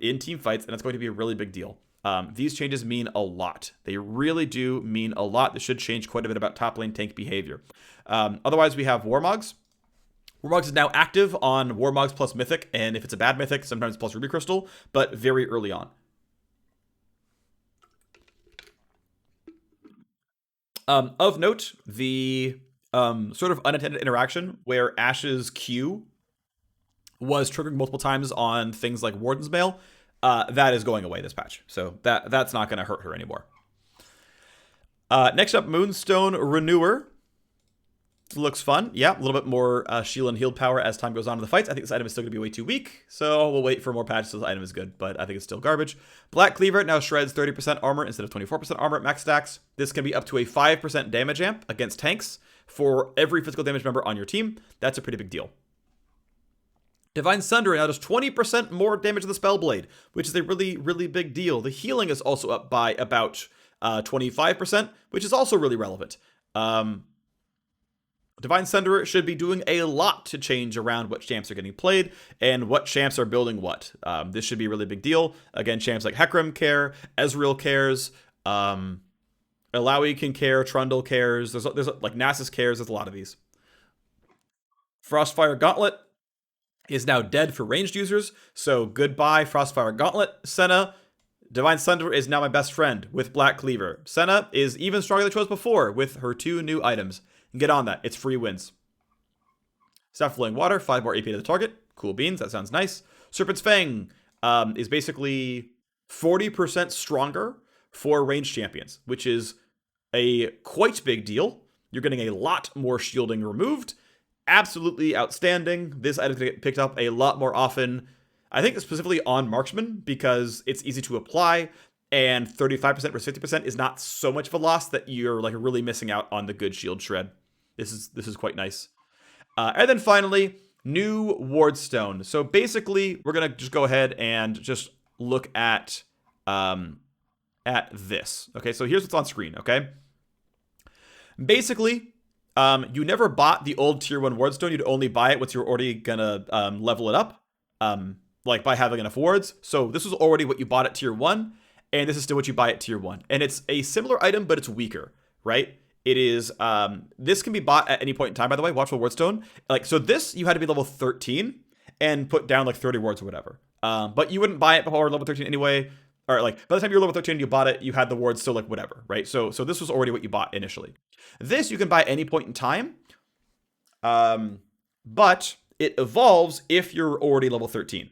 [SPEAKER 1] in team fights, and that's going to be a really big deal. These changes mean a lot. They really do mean a lot. This should change quite a bit about top lane tank behavior. Otherwise, we have Warmogs. Warmogs is now active on Warmogs plus Mythic, and if it's a bad Mythic, sometimes plus Ruby Crystal, but very early on. Of note, the sort of unintended interaction where Ashe's Q was triggering multiple times on things like Warden's Mail. That is going away this patch. So that's not going to hurt her anymore. Next up, Moonstone Renewer. Looks fun. Yeah, a little bit more shield and healed power as time goes on in the fights. I think this item is still going to be way too weak, so we'll wait for more patches so this item is good, but I think it's still garbage. Black Cleaver now shreds 30% armor instead of 24% armor at max stacks. This can be up to a 5% damage amp against tanks for every physical damage member on your team. That's a pretty big deal. Divine Sunder now does 20% more damage to the Spellblade, which is a really, really big deal. The healing is also up by about 25%, which is also really relevant. Divine Sunderer should be doing a lot to change around what champs are getting played and what champs are building what. This should be a really big deal. Again, champs like Hecarim care, Ezreal cares, Alawi can care, Trundle cares, there's like Nasus cares, there's a lot of these. Frostfire Gauntlet is now dead for ranged users, so goodbye Frostfire Gauntlet, Senna. Divine Sunderer is now my best friend with Black Cleaver. Senna is even stronger than she was before with her 2 new items. Get on that. It's free wins. Staff Flowing Water, 5 more AP to the target. Cool beans. That sounds nice. Serpent's Fang is basically 40% stronger for ranged champions, which is a quite big deal. You're getting a lot more shielding removed. Absolutely outstanding. This item's going to get picked up a lot more often. I think specifically on Marksman because it's easy to apply. And 35% versus 50% is not so much of a loss that you're like really missing out on the good shield shred. This is quite nice. And then finally, new Wardstone. So basically, we're gonna just go ahead and just look at this. Okay, so here's what's on screen. Okay, basically, you never bought the old tier 1 Wardstone. You'd only buy it once you're already gonna level it up, like by having enough wards. So this was already what you bought at tier 1. And this is still what you buy at tier 1. And it's a similar item, but it's weaker, right? It is, this can be bought at any point in time, by the way. Watchful Wardstone. Like, so this, you had to be level 13 and put down like 30 wards or whatever. But you wouldn't buy it before level 13 anyway. Or like, by the time you were level 13 and you bought it, you had the wards, so like whatever, right? So this was already what you bought initially. This you can buy at any point in time. But it evolves if you're already level 13.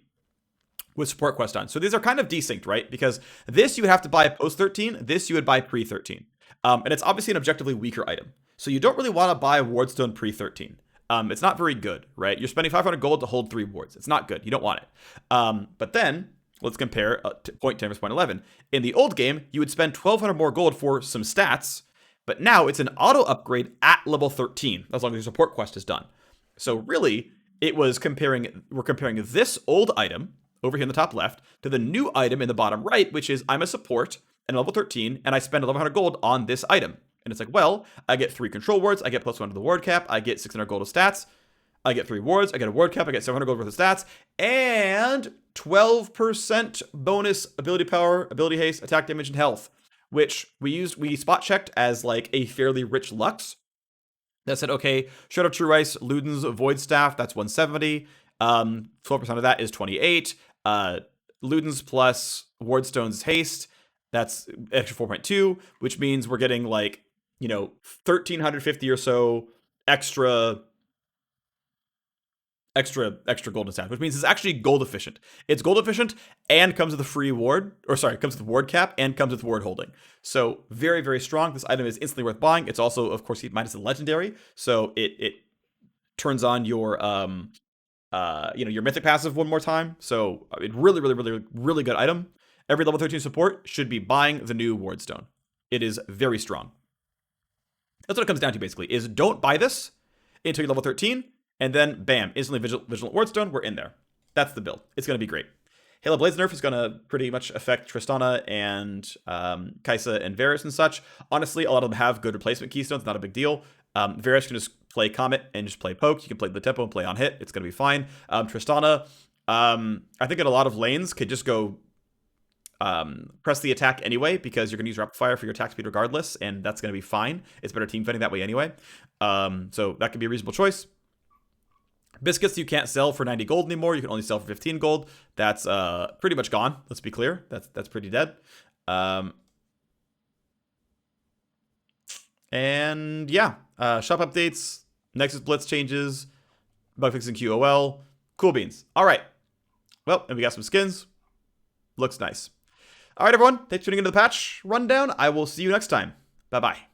[SPEAKER 1] With support quest on. So these are kind of desynced, right? Because this you would have to buy post 13, this you would buy pre 13. And it's obviously an objectively weaker item. So you don't really want to buy Wardstone pre 13. It's not very good, right? You're spending 500 gold to hold 3 wards. It's not good. You don't want it. But then let's compare point 10 versus point 11. In the old game, you would spend 1,200 more gold for some stats, but now it's an auto upgrade at level 13 as long as your support quest is done. So really, we're comparing this old item over here in the top left to the new item in the bottom right, which is I'm a support and level 13, and I spend 1,100 gold on this item. And it's like, well, I get 3 control wards, I get +1 to the ward cap, I get 600 gold of stats, I get 3 wards, I get a ward cap, I get 700 gold worth of stats, and 12% bonus ability power, ability haste, attack damage, and health, which we spot checked as like a fairly rich Lux. That said, okay, Shred of True Ice, Luden's Void Staff, that's 170. 12% of that is 28. Luden's plus Wardstone's haste, that's extra 4.2, which means we're getting like, 1,350 or so extra gold and stats, which means it's actually gold efficient. It's gold efficient and comes with a free ward, comes with ward cap and comes with ward holding. So very, very strong. This item is instantly worth buying. It's also, of course, minus the legendary, so it turns on your your mythic passive one more time. So it really, really, really, really good item. Every level 13 support should be buying the new Wardstone. It is very strong. That's what it comes down to basically, is don't buy this until you're level 13, and then bam, instantly Vigilant Wardstone, we're in there. That's the build. It's going to be great. Halo Blaze nerf is going to pretty much affect Tristana and Kai'Sa and Varus and such. Honestly, a lot of them have good replacement keystones, not a big deal. Varus can just play Comet and just play Poke. You can play the tempo and play on hit. It's going to be fine. Tristana, I think in a lot of lanes could just go press the attack anyway, because you're going to use Rapid Fire for your attack speed regardless, and that's going to be fine. It's better team fighting that way anyway. So that could be a reasonable choice. Biscuits you can't sell for 90 gold anymore. You can only sell for 15 gold. That's pretty much gone. Let's be clear. That's pretty dead. And yeah, shop updates, Nexus Blitz changes, bug fixing QOL, Cool beans. All right. Well, and we got some skins. Looks nice. All right, everyone. Thanks for tuning into the patch rundown. I will see you next time. Bye-bye.